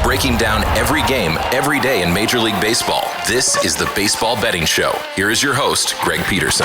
breaking down every game, every day in Major League Baseball. This is the Baseball Betting Show. Here is your host, Greg Peterson.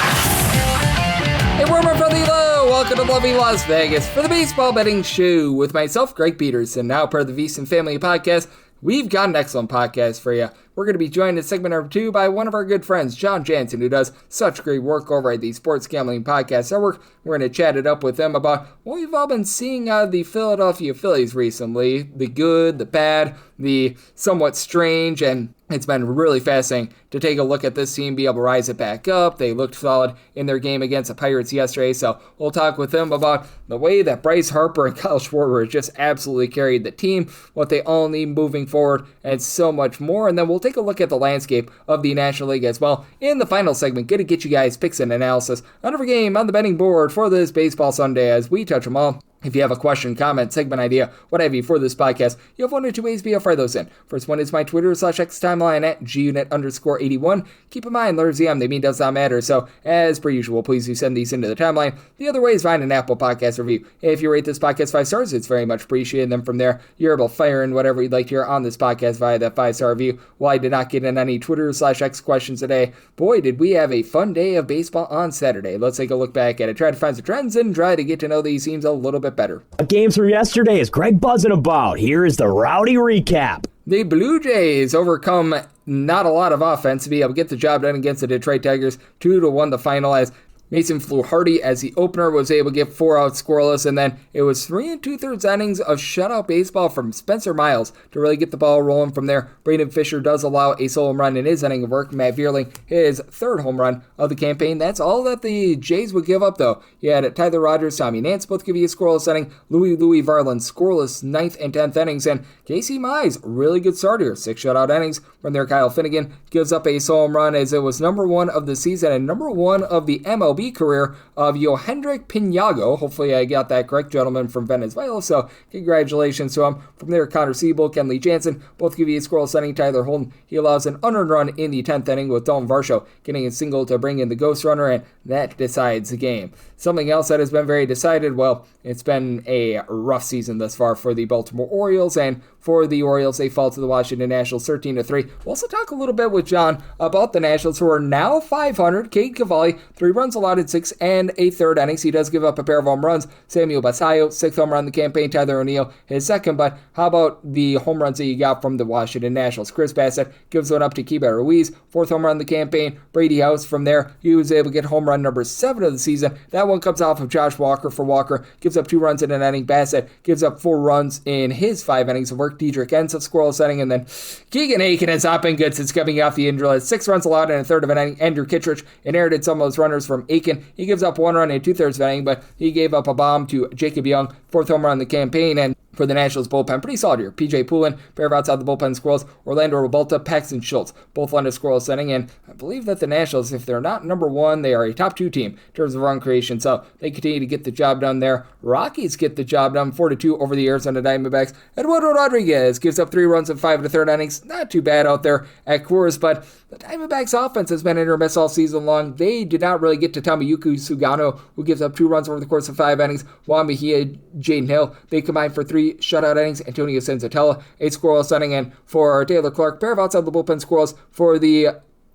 Hey, warmer from the low. Welcome to lovely Las Vegas for the Baseball Betting Show with myself, Greg Peterson, now part of the VSiN Family Podcast. We've got an excellent podcast for you. We're going to be joined in segment number 2 by one of our good friends, Jon Jansen, who does such great work over at the Sports Gambling Podcast Network. We're going to chat it up with him about what we've all been seeing out of the Philadelphia Phillies recently. The good, the bad, the somewhat strange, and it's been really fascinating to take a look at this team, be able to rise it back up. They looked solid in their game against the Pirates yesterday, so we'll talk with him about the way that Bryce Harper and Kyle Schwarber just absolutely carried the team, what they all need moving forward, and so much more. And then we'll take a look at the landscape of the National League as well. In the final segment, going to get you guys picks and analysis on every game on the betting board for this baseball Sunday as we touch them all. If you have a question, comment, segment idea, what have you for this podcast, you have one or two ways to be able to fire those in. First one is my Twitter/X timeline at gunit_81. Keep in mind, letters EM, they mean does not matter. So, as per usual, please do send these into the timeline. The other way is find an Apple Podcast review. If you rate this podcast 5 stars, it's very much appreciated. And then from there, you're able to fire in whatever you'd like to hear on this podcast via that 5-star review. While I did not get in any Twitter/X questions today, boy, did we have a fun day of baseball on Saturday. Let's take a look back at it, try to find some trends, and try to get to know these teams a little bit better. What games from yesterday is Greg buzzing about? Here is the rowdy recap. The Blue Jays overcome not a lot of offense to be able to get the job done against the Detroit Tigers. 2-1 the final as Mason Fluharty, as the opener, was able to get 4 out scoreless, and then it was 3 2/3 innings of shutout baseball from Spencer Miles to really get the ball rolling from there. Braden Fisher does allow a solo home run in his inning of work. Matt Vierling, his 3rd home run of the campaign. That's all that the Jays would give up, though. You had Tyler Rogers, Tommy Nance both give you a scoreless inning. Louis Varland, scoreless 9th and 10th innings, and Casey Mize, really good starter, 6 shutout innings. From there, Kyle Finnegan gives up a solo home run as it was number 1 of the season and number 1 of the MLB career of Yohendrick Pinago. Hopefully I got that correct, gentleman from Venezuela, so congratulations to him. From there, Connor Siebel, Kenley Jansen both give you a scoreless inning. Tyler Holden, he allows an unearned run in the 10th inning with Dalton Varsho getting a single to bring in the ghost runner, and that decides the game. Something else that has been very decided, well, it's been a rough season thus far for the Baltimore Orioles, and for the Orioles, they fall to the Washington Nationals 13-3. We'll also talk a little bit with John about the Nationals, who are now 500. Cade Cavalli, 3 runs allowed in 6 1/3 innings. He does give up a pair of home runs. Samuel Basallo, 6th home run in the campaign. Tyler O'Neill, his 2nd. But how about the home runs that you got from the Washington Nationals? Chris Bassett gives one up to Keibert Ruiz, 4th home run in the campaign. Brady House, from there, he was able to get home run number 7 of the season. That one comes off of Josh Walker for Walker. Gives up 2 runs in an inning. Bassett gives up 4 runs in his 5 innings of work. Diedrich ends up scoreless inning, and then Keegan Aiken has not been good since coming off the injury. 6 runs allowed in a 1/3 of an inning. Andrew Kittredge inherited some of those runners from Aiken. He gives up 1 run in 2/3 of an inning, but he gave up a bomb to Jacob Young, 4th home run in the campaign. And for the Nationals bullpen, pretty solid here. PJ Poulin, pair of outside the bullpen squirrels. Orlando Revolta, Paxton Schultz, both lend a scoreless inning. And I believe that the Nationals, if they're not number 1, they are a top 2 team in terms of run creation. So they continue to get the job done there. Rockies get the job done 4-2 over the Arizona Diamondbacks. Eduardo Rodriguez gives up 3 runs in 5 1/3 innings. Not too bad out there at Coors, but the Diamondbacks offense has been hit or miss all season long. They did not really get to Tamayuki Sugano, who gives up 2 runs over the course of 5 innings. Juan Mejia, Jaden Hill, they combined for 3 shutout innings. Antonio Senzatella, 8 scoreless inning. And for Taylor Clark, pair of outside the bullpen squirrels for the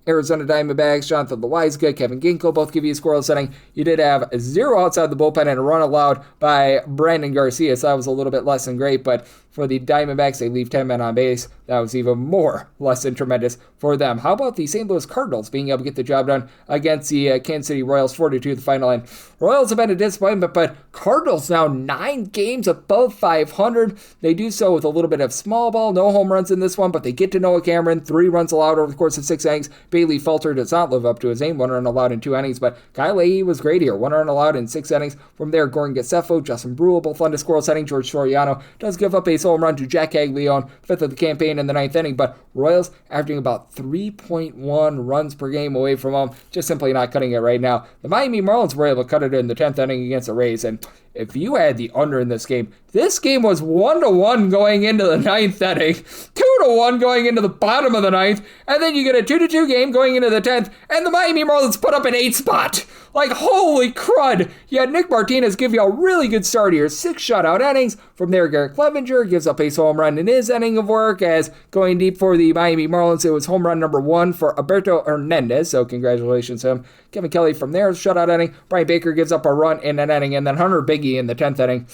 Arizona Diamondbacks, Jonathan Loaiza, Kevin Ginkel both give you a scoreless inning. You did have 0 outside the bullpen and a run allowed by Brandon Garcia, so that was a little bit less than great, but for the Diamondbacks, they leave 10 men on base. That was even more less than tremendous for them. How about the St. Louis Cardinals being able to get the job done against the Kansas City Royals 4-2 the final? And Royals have been a disappointment, but Cardinals now 9 games above 500. They do so with a little bit of small ball, no home runs in this one, but they get to Noah Cameron, 3 runs allowed over the course of 6 innings. Bailey Falter does not live up to his name, 1 run allowed in 2 innings, but Kyle Leahy was great here, 1 run allowed in 6 innings. From there, Gordon Gassefo, Justin Brule, both lend a scoreless inning. George Soriano does give up a solo run to Jack Caglione, 5th of the campaign in the 9th inning, but Royals averaging about 3.1 runs per game away from home, just simply not cutting it right now. The Miami Marlins were able to cut it in the 10th inning against the Rays, and if you had the under in this game was 1-1 going into the 9th inning, 2-1 going into the bottom of the 9th, and then you get a 2-2 game going into the 10th, and the Miami Marlins put up an 8 spot. Like, holy crud. You had Nick Martinez give you a really good start here. 6 shutout innings. From there, Garrett Clevenger gives up a home run in his inning of work, as going deep for the Miami Marlins, it was home run number 1 for Alberto Hernandez, so congratulations to him. Kevin Kelly from there, shutout inning. Brian Baker gives up a run in an inning, and then Hunter Biggie in the 10th inning.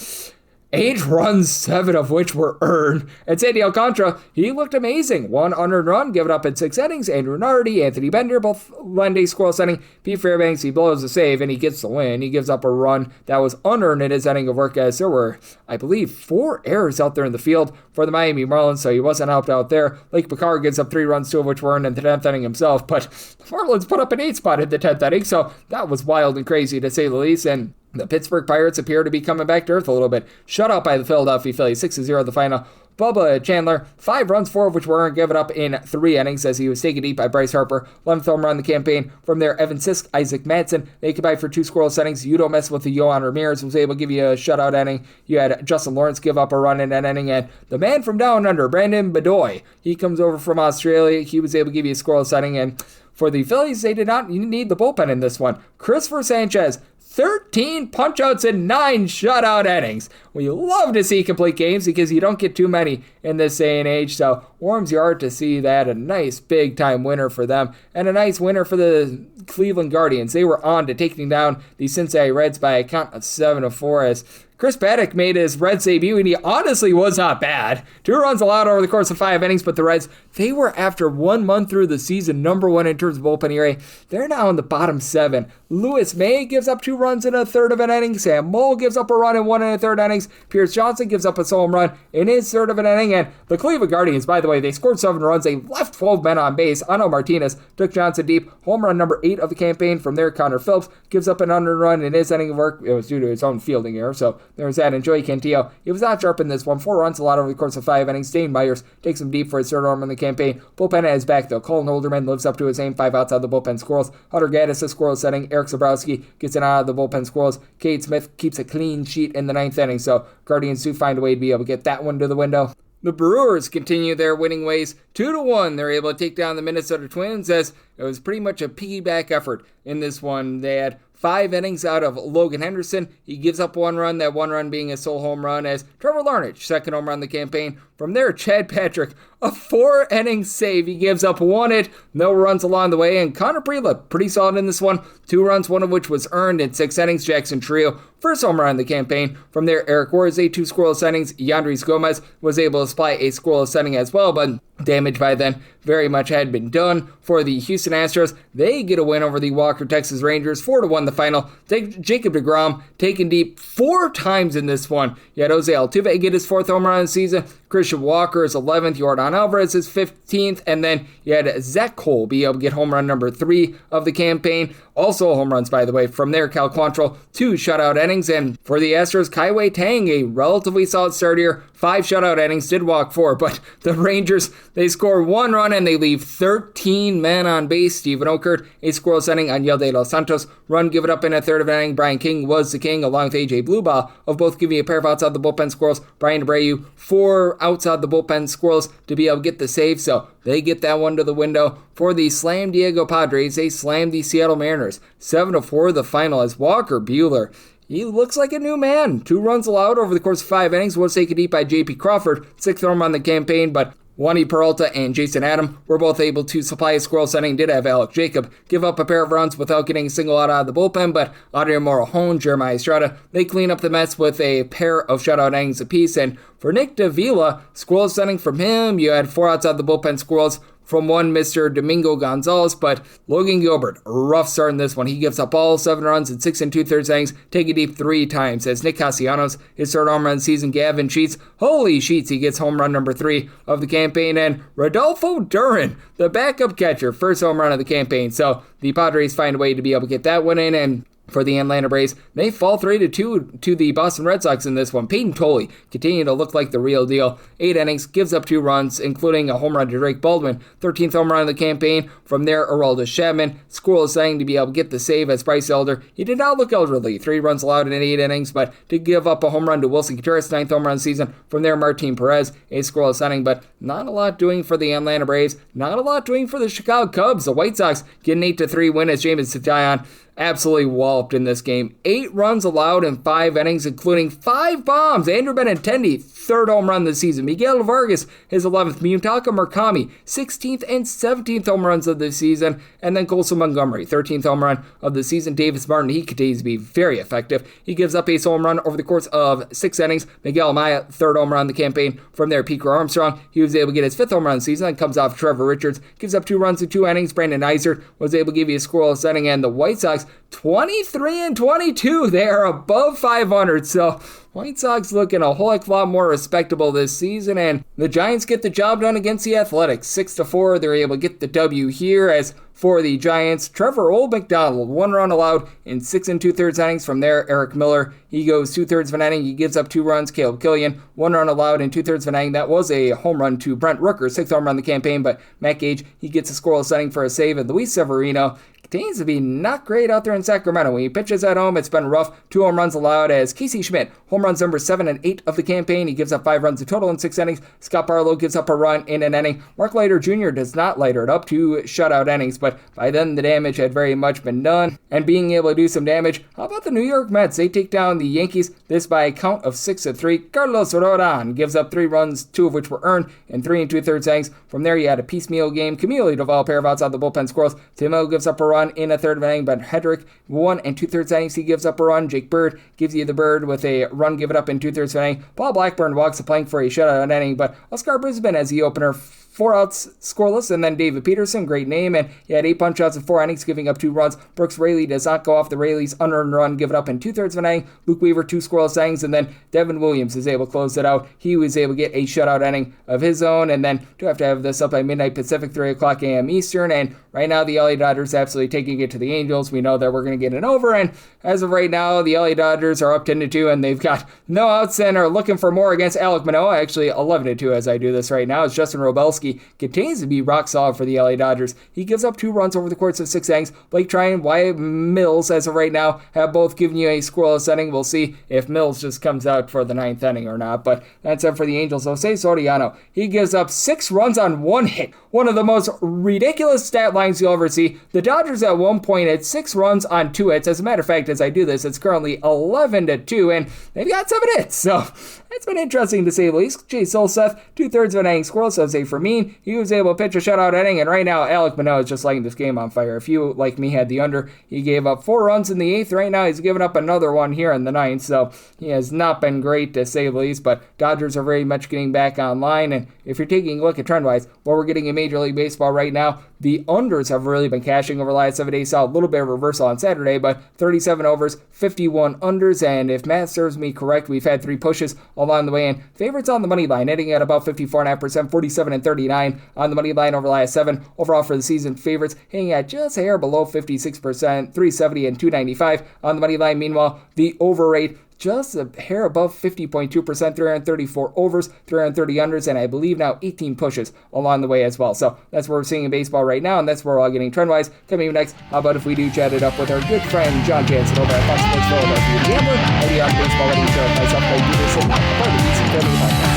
8 runs, 7 of which were earned. And Sandy Alcantara, he looked amazing. 1 unearned run, given up in 6 innings. Andrew Nardi, Anthony Bender, both lend a scoreless inning. Pete Fairbanks, he blows a save, and he gets the win. He gives up a run that was unearned in his inning of work, as there were, I believe, 4 errors out there in the field for the Miami Marlins, so he wasn't helped out there. Lake Picard gives up 3 runs, 2 of which were earned in the 10th inning himself, but the Marlins put up an 8 spot in the 10th inning, so that was wild and crazy, to say the least, and the Pittsburgh Pirates appear to be coming back to earth a little bit. Shut out by the Philadelphia Phillies, 6-0 the final. Bubba Chandler, 5 runs, 4 of which were given up in 3 innings, as he was taken deep by Bryce Harper. 11th home run the campaign. From there, Evan Sisk, Isaac Madsen, they combined for 2 scoreless innings. You don't mess with the Yohan Ramirez, was able to give you a shutout inning. You had Justin Lawrence give up a run in that inning, and the man from down under, Brandon Bedoy, he comes over from Australia. He was able to give you a scoreless inning, and for the Phillies, they did not need the bullpen in this one. Christopher Sanchez, 13 punchouts and 9 shutout innings. We love to see complete games because you don't get too many in this day and age, so warms your heart to see that. A nice big-time winner for them, and a nice winner for the Cleveland Guardians. They were on to taking down the Cincinnati Reds by a count of 7-4, as Chris Paddock made his Reds debut, and he honestly was not bad. 2 runs allowed over the course of 5 innings, but the Reds, they were, after 1 month through the season, number 1 in terms of bullpen ERA. They're now in the bottom 7. Lewis May gives up 2 runs in a third of an inning. Sam Moll gives up a run in 1 1/3 innings. Pierce Johnson gives up a solo home run in his third of an inning. And the Cleveland Guardians, by the way, they scored 7 runs. They left 12 men on base. Ano Martinez took Johnson deep. Home run number 8 of the campaign. From there, Connor Phillips gives up an unearned run in his inning of work. It was due to his own fielding error, so there's that. And Joey Cantillo, he was not sharp in this one. 4 runs allowed over the course of 5 innings. Dane Myers takes him deep for his third home run in the campaign. Bullpen at his back, though. Colin Holderman lives up to his aim. 5 outside the bullpen squirrels. Hunter Gaddis, a scoreless setting. Eric Zabrowski gets an out of the bullpen squirrels. Cade Smith keeps a clean sheet in the 9th inning, so Guardians do find a way to be able to get that one to the window. The Brewers continue their winning ways. 2-1, they're able to take down the Minnesota Twins, as it was pretty much a piggyback effort in this one. They had 5 innings out of Logan Henderson. He gives up 1 run, that 1 run being a sole home run, as Trevor Larnach, second home run of the campaign. From there, Chad Patrick, a 4-inning save. He gives up 1 hit, no runs along the way, and Connor Prelip, pretty solid in this one. 2 runs, 1 of which was earned in 6 innings. Jackson Trio, first home run of the campaign. From there, Eric Warze, 2 scoreless innings. Yandris Gomez was able to supply a scoreless inning as well, but damage by then very much had been done for the Houston Astros. They get a win over the Walker Texas Rangers, 4-1 the final. Jacob deGrom taken deep 4 times in this one. You had Jose Altuve get his 4th home run of the season. Christian Walker is 11th. Jordan Alvarez is 15th. And then you had Zach Cole be able to get home run number 3 of the campaign. Also home runs, by the way. From there, Cal Quantrill, 2 shutout innings. And for the Astros, Kaiwei Tang, a relatively solid start here. 5 shutout innings, did walk 4. But the Rangers, they score 1 run and they leave 13 men on base. Steven Okert, a scoreless inning. Aniel de los Santos, run given up in a third of an inning. Brian King was the king, along with AJ Bluebaugh, of both giving a pair of outside the bullpen squirrels. Brian Abreu, 4 outside the bullpen squirrels to be able to get the save. So they get that one to the window. For the Slam Diego Padres, they slam the Seattle Mariners. 7-4 the final, as Walker Buehler, he looks like a new man. 2 runs allowed over the course of 5 innings. Was taken deep by J.P. Crawford. 6th home run on the campaign, but Wandy Peralta and Jason Adam were both able to supply a scoreless inning. Did have Alec Jacob give up a pair of runs without getting a single out of the bullpen, but Adrian Morejon, Jeremiah Estrada, they clean up the Mets with a pair of shutout innings apiece. And for Nick Davila, scoreless inning from him. You had 4 outside the bullpen squirrels from one Mr. Domingo Gonzalez, but Logan Gilbert, rough start in this one. He gives up all 7 runs in 6 2/3 innings, taking deep 3 times. As Nick Castellanos, his third home run season. Gavin Sheets, holy Sheets, he gets home run number 3 of the campaign. And Rodolfo Duran, the backup catcher, first home run of the campaign. So the Padres find a way to be able to get that one in. And for the Atlanta Braves. They fall 3-2 to the Boston Red Sox in this one. Peyton Tolley continuing to look like the real deal. 8 innings, gives up 2 runs, including a home run to Drake Baldwin. 13th home run of the campaign. From there, Aroldis Chapman. Scoreless inning to be able to get the save as Bryce Elder. He did not look elderly. 3 runs allowed in 8 innings, but did give up a home run to Wilson Contreras, 9th home run of the season. From there, Martin Perez, a scoreless inning, but not a lot doing for the Atlanta Braves. Not a lot doing for the Chicago Cubs. The White Sox get an 8-3 win as Jameson Taillon absolutely walloped in this game. 8 runs allowed in 5 innings, including 5 bombs. Andrew Benintendi, 3rd home run of the season. Miguel Vargas, his 11th. Miyutaka Murakami, 16th and 17th home runs of the season. And then Colson Montgomery, 13th home run of the season. Davis Martin, he continues to be very effective. He gives up a home run over the course of 6 innings. Miguel Amaya, 3rd home run of the campaign. From there, Pico Armstrong, he was able to get his 5th home run of the season. Then comes off Trevor Richards, gives up 2 runs in 2 innings. Brandon Iser was able to give you a scoreless inning. And the White Sox, 23-22. They are above 500. So White Sox looking a whole heck of a lot more respectable this season, and the Giants get the job done against the Athletics. 6-4, they're able to get the W here. As for the Giants, Trevor Old McDonald, 1 run allowed in 6 2/3 innings. From there, Eric Miller, he goes 2/3 of an inning. He gives up 2 runs. Caleb Killian, 1 run allowed in 2/3 of an inning. That was a home run to Brent Rooker, 6th home run of the campaign, but Matt Gage, he gets a scoreless inning for a save. And Luis Severino continues to be not great out there in Sacramento. When he pitches at home, it's been rough. 2 home runs allowed as Casey Schmidt, home runs number 7 and 8 of the campaign. He gives up 5 runs in total in 6 innings. Scott Barlow gives up a run in an inning. Mark Leiter Jr. does not lighter it up, 2 shutout innings, but by then the damage had very much been done. And being able to do some damage, how about the New York Mets? They take down the Yankees, this by a count of 6-3. Carlos Rodon gives up 3 runs, 2 of which were earned in 3 2/3 innings. From there, you had a piecemeal game. Camilo Doval, pair of outside the bullpen squirrels. Tim Hill gives up a run in a third of an inning, but Hedrick, 1 2/3 innings, he gives up a run. Jake Bird gives you the bird with a run given up in 2/3 of an inning. Paul Blackburn walks the plank for a shutout inning, but Oscar Brisbane as the opener, 4 outs scoreless, and then David Peterson, great name, and he had 8 punch outs in 4 innings, giving up 2 runs. Brooks Raley does not go off. The Raley's unearned run given up in 2/3 of an inning. Luke Weaver, 2 scoreless innings, and then Devin Williams is able to close it out. He was able to get a shutout inning of his own, and then do have to have this up by midnight Pacific, 3 o'clock a.m. Eastern, and right now the LA Dodgers absolutely taking it to the Angels. We know that we're going to get an over, and as of right now, the LA Dodgers are up 10-2, and they've got no outs and are looking for more against Alek Manoah, actually 11-2 as I do this right now, as Justin Robelski continues to be rock solid for the LA Dodgers. He gives up 2 runs over the course of 6 innings. Blake Tryon, Wyatt Mills, as of right now, have both given you a scoreless inning. We'll see if Mills just comes out for the 9th inning or not, but that's it for the Angels. Jose Soriano, he gives up 6 runs on 1 hit. One of the most ridiculous stat lines you'll ever see. The Dodgers at one point had 6 runs on 2 hits. As a matter of fact, as I do this, it's currently 11-2, and they've got 7 hits, so it's been interesting to say the least. Jay Solseth, 2/3 of an inning scoreless. Jose Fermin, he was able to pitch a shutout inning, and right now Alek Manoah is just lighting this game on fire. If you, like me, had the under, he gave up 4 runs in the 8th. Right now he's given up another one here in the 9th, so he has not been great to say the least, but Dodgers are very much getting back online, and if you're taking a look at trend-wise, what we're getting in Major League Baseball right now, the unders have really been cashing over the last 7 days. Saw a little bit of reversal on Saturday, but 37 overs, 51 unders, and if math serves me correct, we've had 3 pushes along the way, and favorites on the money line, hitting at about 54.5%, 47-39 on the money line over the last 7. Overall for the season, favorites hitting at just a hair below 56%, 370 and 295 on the money line. Meanwhile, the over rate just a hair above 50.2%, 334 overs, 330 unders, and I believe now 18 pushes along the way as well. So that's what we're seeing in baseball right now, and that's where we're all getting trend-wise. Coming up next, how about if we do chat it up with our good friend Jon Jansen over at Fox Sports Philadelphia, the Gambler, and the On Baseball Betting Show with myself, Craig Peterson, part of the Beats and Family Podcast.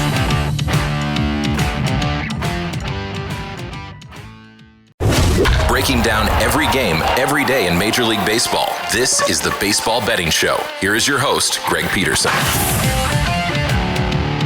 Breaking down every game, every day in Major League Baseball. This is the Baseball Betting Show. Here is your host, Greg Peterson.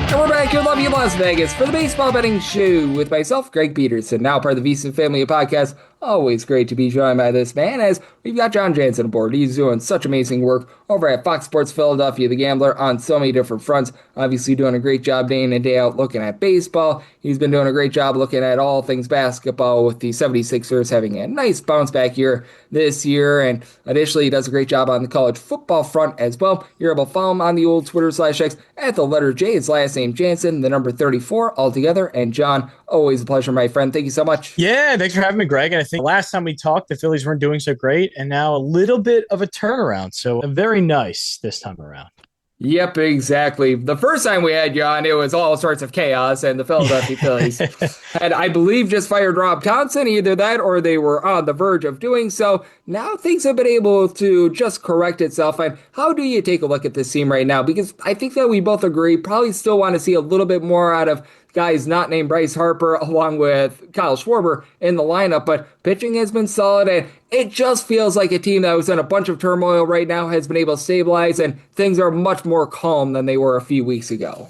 And we're back here in lovely Las Vegas for the Baseball Betting Show with myself, Greg Peterson, now part of the VC Family Podcast. Always great to be joined by this man, as we've got Jon Jansen aboard. He's doing such amazing work over at Fox Sports Philadelphia, the Gambler, on so many different fronts. Obviously doing a great job day in and day out looking at baseball. He's been doing a great job looking at all things basketball, with the 76ers having a nice bounce back year this year. And additionally, he does a great job on the college football front as well. You're able to follow him on the old Twitter/X at the letter J, his last name Jansen, the number 34 altogether. And John, always a pleasure, my friend. Thank you so much. Yeah, thanks for having me, Greg. And I think last time we talked, the Phillies weren't doing so great, and now a little bit of a turnaround. So very nice this time around. Yep, exactly. The first time we had you on, it was all sorts of chaos and the Philadelphia Phillies. And I believe just fired Rob Thompson, either that or they were on the verge of doing so. Now things have been able to just correct itself. And how do you take a look at this team right now? Because I think that we both agree, probably still want to see a little bit more out of guys not named Bryce Harper along with Kyle Schwarber in the lineup, but pitching has been solid, and it just feels like a team that was in a bunch of turmoil right now has been able to stabilize, and things are much more calm than they were a few weeks ago.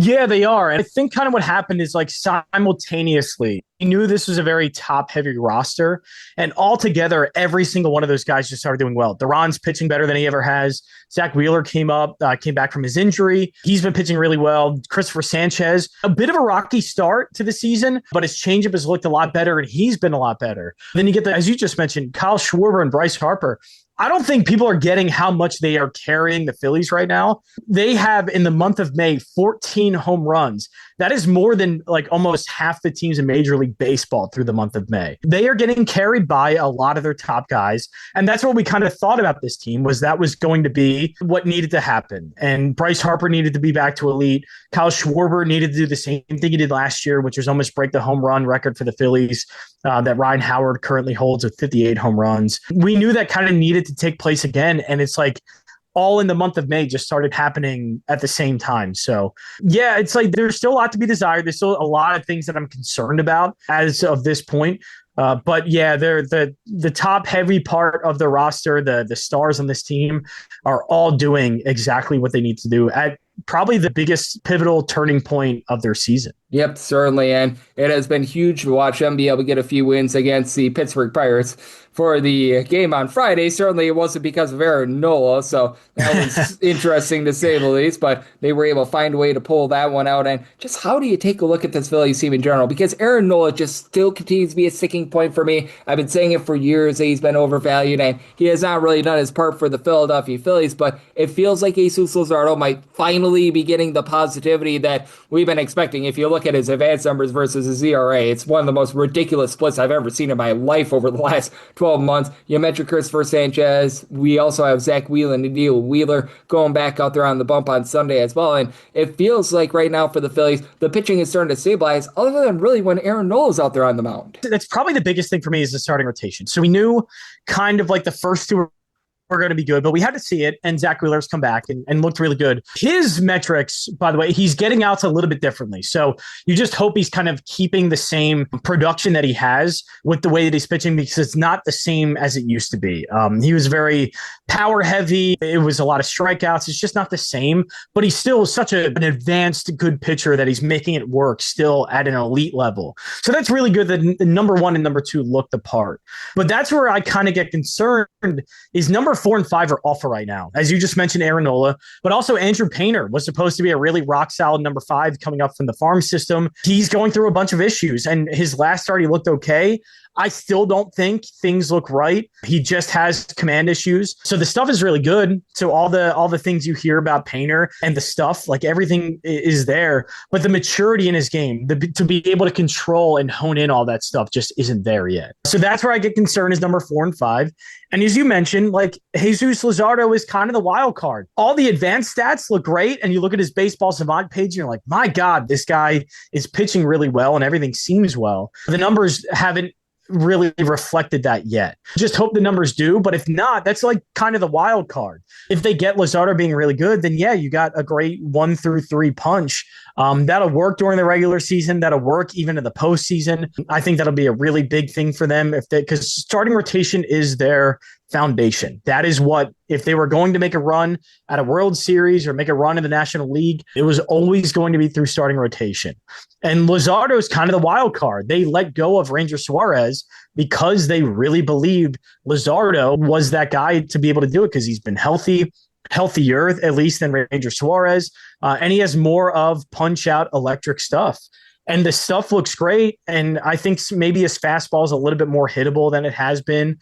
Yeah, they are. And I think kind of what happened is like simultaneously, we knew this was a very top-heavy roster, and altogether, every single one of those guys just started doing well. Duran's pitching better than he ever has. Zach Wheeler came back from his injury. He's been pitching really well. Christopher Sanchez, a bit of a rocky start to the season, but his changeup has looked a lot better, and he's been a lot better. Then you get as you just mentioned, Kyle Schwarber and Bryce Harper. I don't think people are getting how much they are carrying the Phillies right now. They have, in the month of May, 14 home runs. That is more than like almost half the teams in Major League Baseball through the month of May. They are getting carried by a lot of their top guys. And that's what we kind of thought about this team, was that was going to be what needed to happen. And Bryce Harper needed to be back to elite. Kyle Schwarber needed to do the same thing he did last year, which was almost break the home run record for the Phillies that Ryan Howard currently holds with 58 home runs. We knew that kind of needed to take place again. And it's like all in the month of May just started happening at the same time. So yeah, it's like there's still a lot to be desired. There's still a lot of things that I'm concerned about as of this point. But yeah, they're the top heavy part of the roster, the stars on this team are all doing exactly what they need to do at probably the biggest pivotal turning point of their season. Yep, certainly. And it has been huge to watch them be able to get a few wins against the Pittsburgh Pirates for the game on Friday. Certainly it wasn't because of Aaron Nola, so that was interesting to say the least, but they were able to find a way to pull that one out. And just how do you take a look at this Phillies team in general? Because Aaron Nola just still continues to be a sticking point for me. I've been saying it for years that he's been overvalued, and he has not really done his part for the Philadelphia Phillies, but it feels like Jesus Luzardo might finally be getting the positivity that we've been expecting. If you look at his advanced numbers versus his ERA, it's one of the most ridiculous splits I've ever seen in my life over the last 12 months. You mentioned Christopher Sanchez. We also have Zach Wheeler and Neil Wheeler going back out there on the bump on Sunday as well. And it feels like right now for the Phillies, the pitching is starting to stabilize, other than really when Aaron Nola's out there on the mound. That's probably the biggest thing for me is the starting rotation. So we knew kind of like the first two were going to be good, but we had to see it, and Zach Wheeler's come back and looked really good. His metrics, by the way, he's getting outs a little bit differently. So you just hope he's kind of keeping the same production that he has with the way that he's pitching, because it's not the same as it used to be. He was very power heavy. It was a lot of strikeouts. It's just not the same, but he's still such an advanced good pitcher that he's making it work still at an elite level. So that's really good that number one and number two look the part. But that's where I kind of get concerned is number 4 and 5 are awful right now. As you just mentioned, Aaron Nola, but also Andrew Painter was supposed to be a really rock solid number 5 coming up from the farm system. He's going through a bunch of issues, and his last start, he looked okay. I still don't think things look right. He just has command issues. So the stuff is really good. So all the things you hear about Painter and the stuff, like everything is there, but the maturity in his game, to be able to control and hone in all that stuff just isn't there yet. So that's where I get concerned is number 4 and 5. And as you mentioned, like Jesus Luzardo is kind of the wild card. All the advanced stats look great. And you look at his baseball savant page and you're like, my God, this guy is pitching really well and everything seems well. The numbers haven't really reflected that yet. Just hope the numbers do, but if not, that's like kind of the wild card. If they get Luzardo being really good, then yeah, you got a great 1 through 3 punch. That'll work during the regular season. That'll work even in the postseason. I think that'll be a really big thing for them because starting rotation is their foundation. That is what, if they were going to make a run at a World Series or make a run in the National League, it was always going to be through starting rotation. And Luzardo is kind of the wild card. They let go of Ranger Suarez because they really believed Luzardo was that guy to be able to do it because he's been healthier at least than Ranger Suarez. And he has more of punch out electric stuff. And the stuff looks great. And I think maybe his fastball is a little bit more hittable than it has been.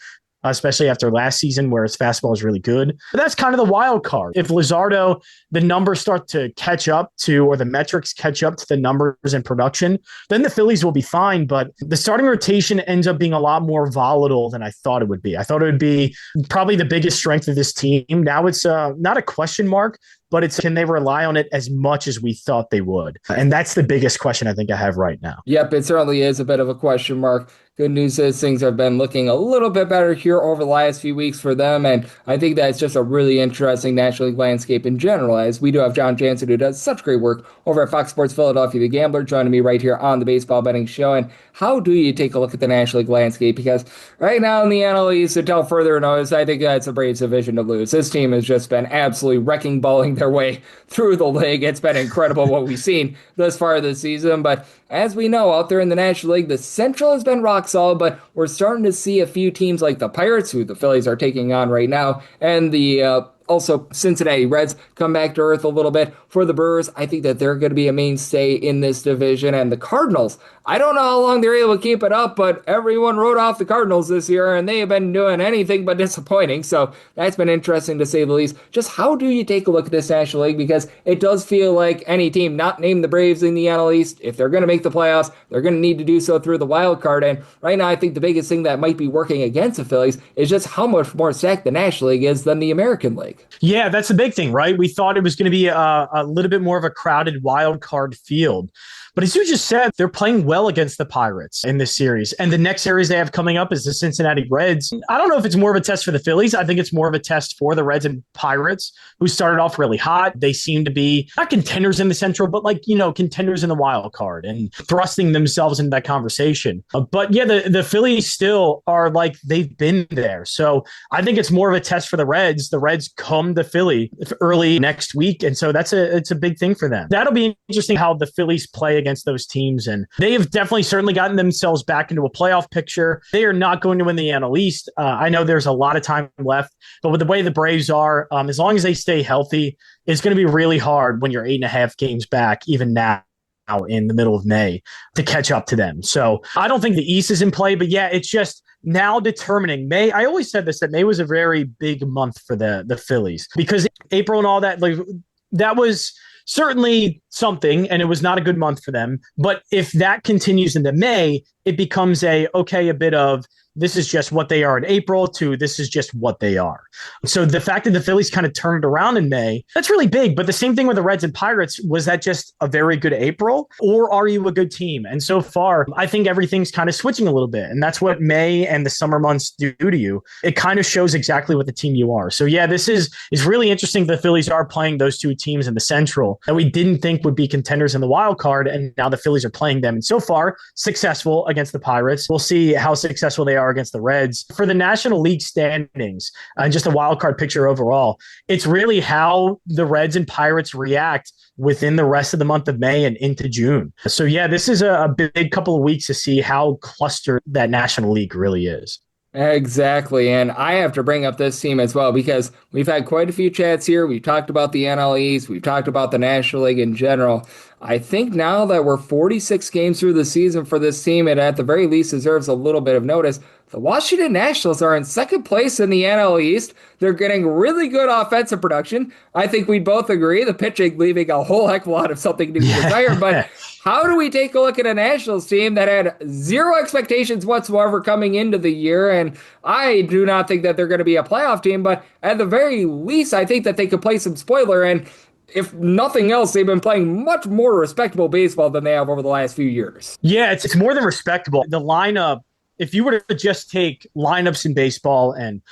especially after last season where his fastball is really good. But that's kind of the wild card. If Luzardo, the numbers start to catch up to, or the metrics catch up to the numbers in production, then the Phillies will be fine. But the starting rotation ends up being a lot more volatile than I thought it would be. I thought it would be probably the biggest strength of this team. Now it's not a question mark, but it's, can they rely on it as much as we thought they would? And that's the biggest question I think I have right now. Yep, it certainly is a bit of a question mark. Good news is things have been looking a little bit better here over the last few weeks for them, and I think that's just a really interesting National League landscape in general, as we do have Jon Jansen, who does such great work over at Fox Sports Philadelphia, the Gambler, joining me right here on the Baseball Betting Show. And how do you take a look at the National League landscape? Because right now in the NL East, until further notice, I think that's a Braves division to lose. This team has just been absolutely wrecking balling their way through the league. It's been incredible what we've seen thus far this season, but as we know, out there in the National League, the Central has been rock solid, but we're starting to see a few teams like the Pirates, who the Phillies are taking on right now, and the also Cincinnati Reds come back to earth a little bit. For the Brewers, I think that they're going to be a mainstay in this division. And the Cardinals, I don't know how long they're able to keep it up, but everyone wrote off the Cardinals this year, and they have been doing anything but disappointing. So that's been interesting to say the least. Just how do you take a look at this National League? Because it does feel like any team not named the Braves in the NL East, if they're going to make the playoffs, they're going to need to do so through the wild card. And right now, I think the biggest thing that might be working against the Phillies is just how much more stacked the National League is than the American League. Yeah, that's the big thing, right? We thought it was going to be a little bit more of a crowded wild card field. But as you just said, they're playing well against the Pirates in this series. And the next series they have coming up is the Cincinnati Reds. I don't know if it's more of a test for the Phillies. I think it's more of a test for the Reds and Pirates, who started off really hot. They seem to be not contenders in the Central, but contenders in the wild card and thrusting themselves into that conversation. But yeah, the Phillies still are like they've been there. So I think it's more of a test for the Reds. The Reds come to Philly early next week. And so it's a big thing for them. That'll be interesting how the Phillies play against those teams. And they have definitely certainly gotten themselves back into a playoff picture. They are not going to win the NL East. I know there's a lot of time left, but with the way the Braves are, as long as they stay healthy, it's going to be really hard when you're 8.5 games back, even now in the middle of May, to catch up to them. So I don't think the East is in play, but yeah, it's just now determining May. I always said this, that May was a very big month for the Phillies, because April and all that, that was certainly something, and it was not a good month for them. But if that continues into May, it becomes a bit of this is just what they are in April to this is just what they are. So the fact that the Phillies kind of turned around in May, that's really big. But the same thing with the Reds and Pirates, was that just a very good April, or are you a good team? And so far, I think everything's kind of switching a little bit. And that's what May and the summer months do to you. It kind of shows exactly what the team you are. So yeah, this is really interesting. The Phillies are playing those two teams in the Central that we didn't think would be contenders in the wild card. And now the Phillies are playing them. And so far, successful against the Pirates. We'll see how successful they are against the Reds. For the National League standings and just a wild card picture overall, it's really how the Reds and Pirates react within the rest of the month of May and into June. So yeah, this is a big couple of weeks to see how clustered that National League really is. Exactly. And I have to bring up this team as well, because we've had quite a few chats here. We've talked about the NL East. We've talked about the National League in general. I think now that we're 46 games through the season for this team, it at the very least deserves a little bit of notice. The Washington Nationals are in second place in the NL East. They're getting really good offensive production. I think we both agree the pitching leaving a whole heck of a lot of something to be desired. But how do we take a look at a Nationals team that had zero expectations whatsoever coming into the year? And I do not think that they're going to be a playoff team, but at the very least, I think that they could play some spoiler. And if nothing else, they've been playing much more respectable baseball than they have over the last few years. Yeah, it's more than respectable. The lineup, if you were to just take lineups in baseball and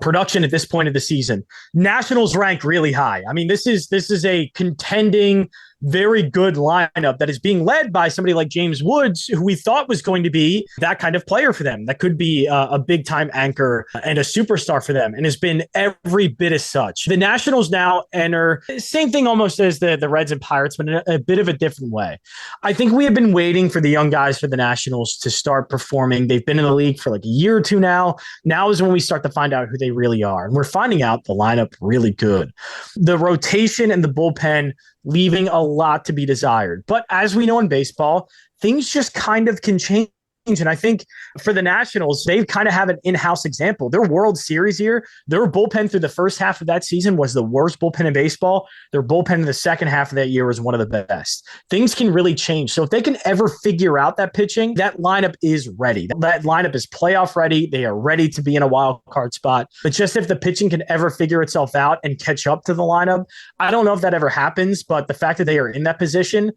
production at this point of the season, Nationals rank really high. I mean, this is a contending, very good lineup that is being led by somebody like James Woods, who we thought was going to be that kind of player for them, that could be a big-time anchor and a superstar for them, and has been every bit as such. The Nationals now enter, same thing almost as the Reds and Pirates, but in a bit of a different way. I think we have been waiting for the young guys for the Nationals to start performing. They've been in the league for like a year or two now. Now is when we start to find out who they really are, and we're finding out the lineup really good. The rotation and the bullpen leaving a lot to be desired. But as we know in baseball, things just kind of can change And I think for the Nationals, they kind of have an in-house example. Their World Series year, their bullpen through the first half of that season was the worst bullpen in baseball. Their bullpen in the second half of that year was one of the best. Things can really change. So if they can ever figure out that pitching, that lineup is ready. That lineup is playoff ready. They are ready to be in a wild card spot. But just if the pitching can ever figure itself out and catch up to the lineup, I don't know if that ever happens, but the fact that they are in that position,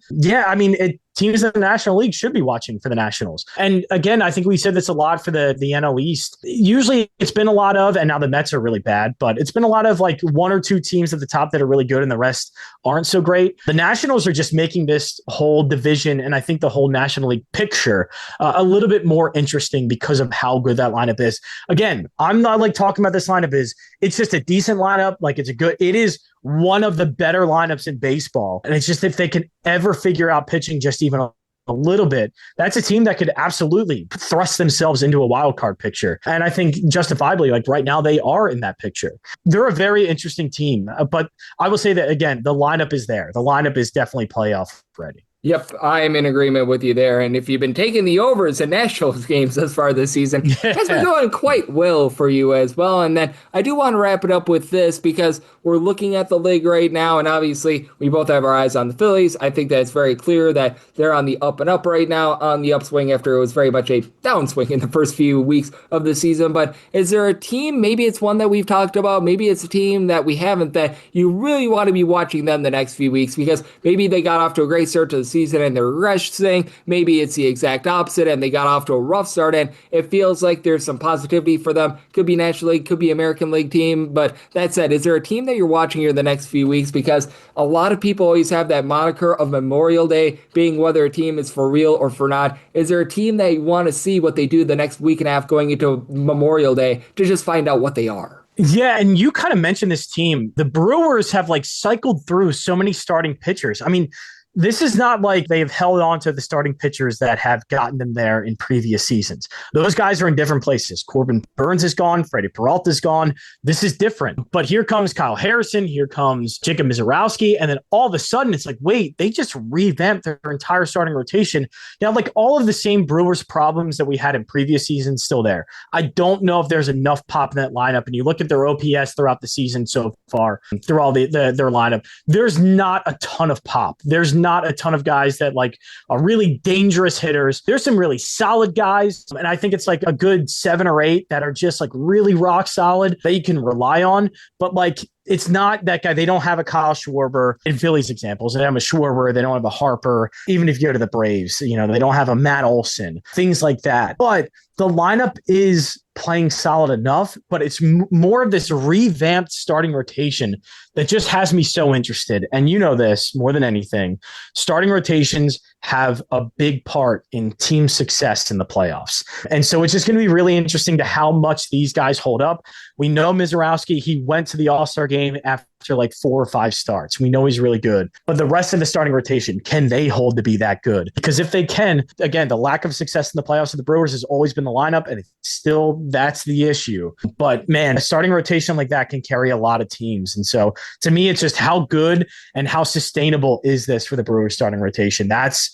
teams in the National League should be watching for the Nationals. And again, I think we said this a lot for the NL East. Usually it's been a lot of, and now the Mets are really bad, but it's been a lot of like one or two teams at the top that are really good and the rest aren't so great. The Nationals are just making this whole division and I think the whole National League picture a little bit more interesting because of how good that lineup is. Again, I'm not like talking about this lineup it's just a decent lineup. Like it is one of the better lineups in baseball. And it's just if they can ever figure out pitching just even a little bit, that's a team that could absolutely thrust themselves into a wild card picture. And I think justifiably, like right now, they are in that picture. They're a very interesting team. But I will say that, again, the lineup is there. The lineup is definitely playoff ready. Yep, I am in agreement with you there. And if you've been taking the overs in Nationals games thus far this season, it's been going quite well for you as well. And then I do want to wrap it up with this because we're looking at the league right now, and obviously we both have our eyes on the Phillies. I think that it's very clear that they're on the up and up right now, on the upswing after it was very much a downswing in the first few weeks of the season. But is there a team, maybe it's one that we've talked about, maybe it's a team that we haven't, that you really want to be watching them the next few weeks because maybe they got off to a great start to the season and they're regressing. Maybe it's the exact opposite and they got off to a rough start and it feels like there's some positivity for them. Could be National League, could be American League team. But that said, is there a team that you're watching here the next few weeks? Because a lot of people always have that moniker of Memorial Day being whether a team is for real or for not. Is there a team that you want to see what they do the next week and a half going into Memorial Day to just find out what they are? Yeah, and you kind of mentioned this team. The Brewers have like cycled through so many starting pitchers. I mean, this is not like they've held on to the starting pitchers that have gotten them there in previous seasons. Those guys are in different places. Corbin Burns is gone. Freddie Peralta is gone. This is different. But here comes Kyle Harrison. Here comes Jacob Misiorowski. And then all of a sudden, it's like, wait, they just revamped their entire starting rotation. Now, like all of the same Brewers problems that we had in previous seasons still there. I don't know if there's enough pop in that lineup. And you look at their OPS throughout the season so far, through all their lineup, there's not a ton of pop. There's not a ton of guys that like are really dangerous hitters. There's some really solid guys. And I think it's like a good 7 or 8 that are just like really rock solid that you can rely on. But like, it's not that guy. They don't have a Kyle Schwarber in Phillies examples. They don't have a Schwarber. They don't have a Harper. Even if you go to the Braves, they don't have a Matt Olson, things like that. But the lineup is playing solid enough, but it's more of this revamped starting rotation that just has me so interested. And you know this more than anything, starting rotations have a big part in team success in the playoffs. And so it's just going to be really interesting to how much these guys hold up. We know Misiorowski, he went to the All-Star game after like 4 or 5 starts. We know he's really good. But the rest of the starting rotation, can they hold to be that good? Because if they can, again, the lack of success in the playoffs of the Brewers has always been the lineup, and it's still, that's the issue. But man, a starting rotation like that can carry a lot of teams. And so to me, it's just how good and how sustainable is this for the Brewers starting rotation? That's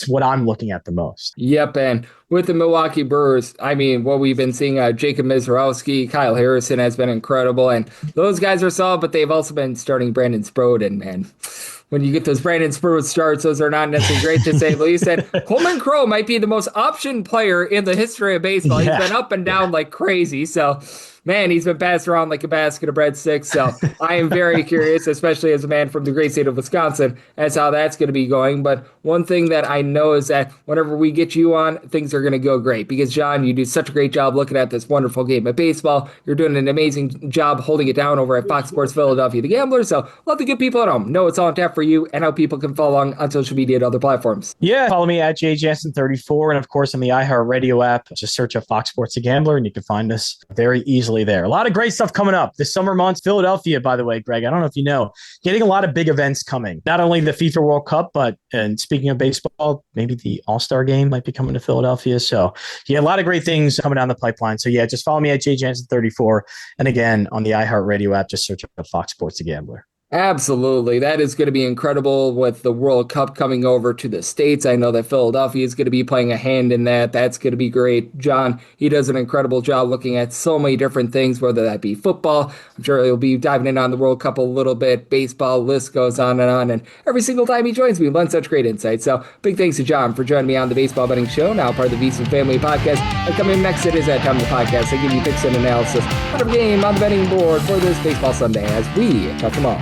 what I'm looking at the most. Yep, and with the Milwaukee Brewers, I mean, what we've been seeing, Jacob Misiorowski, Kyle Harrison has been incredible, and those guys are solid, but they've also been starting Brandon Sproden, man. When you get those Brandon Sproden starts, those are not necessarily great to say the least. And Coleman Crowe might be the most option player in the history of baseball. Yeah. He's been up and down like crazy, so man, he's been passed around like a basket of breadsticks. So I am very curious, especially as a man from the great state of Wisconsin, as how that's going to be going. But one thing that I know is that whenever we get you on, things are going to go great. Because, John, you do such a great job looking at this wonderful game of baseball. You're doing an amazing job holding it down over at Fox Sports Philadelphia, the Gambler. So let the good people at home know it's all on tap for you and how people can follow along on social media and other platforms. Yeah, follow me at JJansen34. And, of course, on the iHeartRadio app, just search up Fox Sports The Gambler, and you can find us very easily there. A lot of great stuff coming up this summer months. Philadelphia, by the way, Greg, I don't know if you know, getting a lot of big events coming. Not only the FIFA World Cup, but, and speaking of baseball, maybe the All-Star game might be coming to Philadelphia. So, yeah, a lot of great things coming down the pipeline. So, yeah, just follow me at JJansen34. And again, on the iHeartRadio app, just search up Fox Sports The Gambler. Absolutely. That is going to be incredible with the World Cup coming over to the States. I know that Philadelphia is going to be playing a hand in that. That's going to be great. John, he does an incredible job looking at so many different things, whether that be football. I'm sure he'll be diving in on the World Cup a little bit. Baseball, list goes on and on. And every single time he joins me, lends such great insight. So big thanks to John for joining me on the Baseball Betting Show, now part of the VSiN Family Podcast. And coming next, it is that time of the podcast. I give you picks and analysis on every game on the betting board for this baseball Sunday as we touch them all.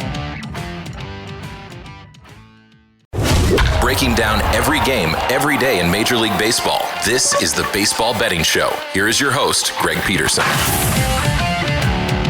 Breaking down every game, every day in Major League Baseball. This is the Baseball Betting Show. Here is your host, Greg Peterson.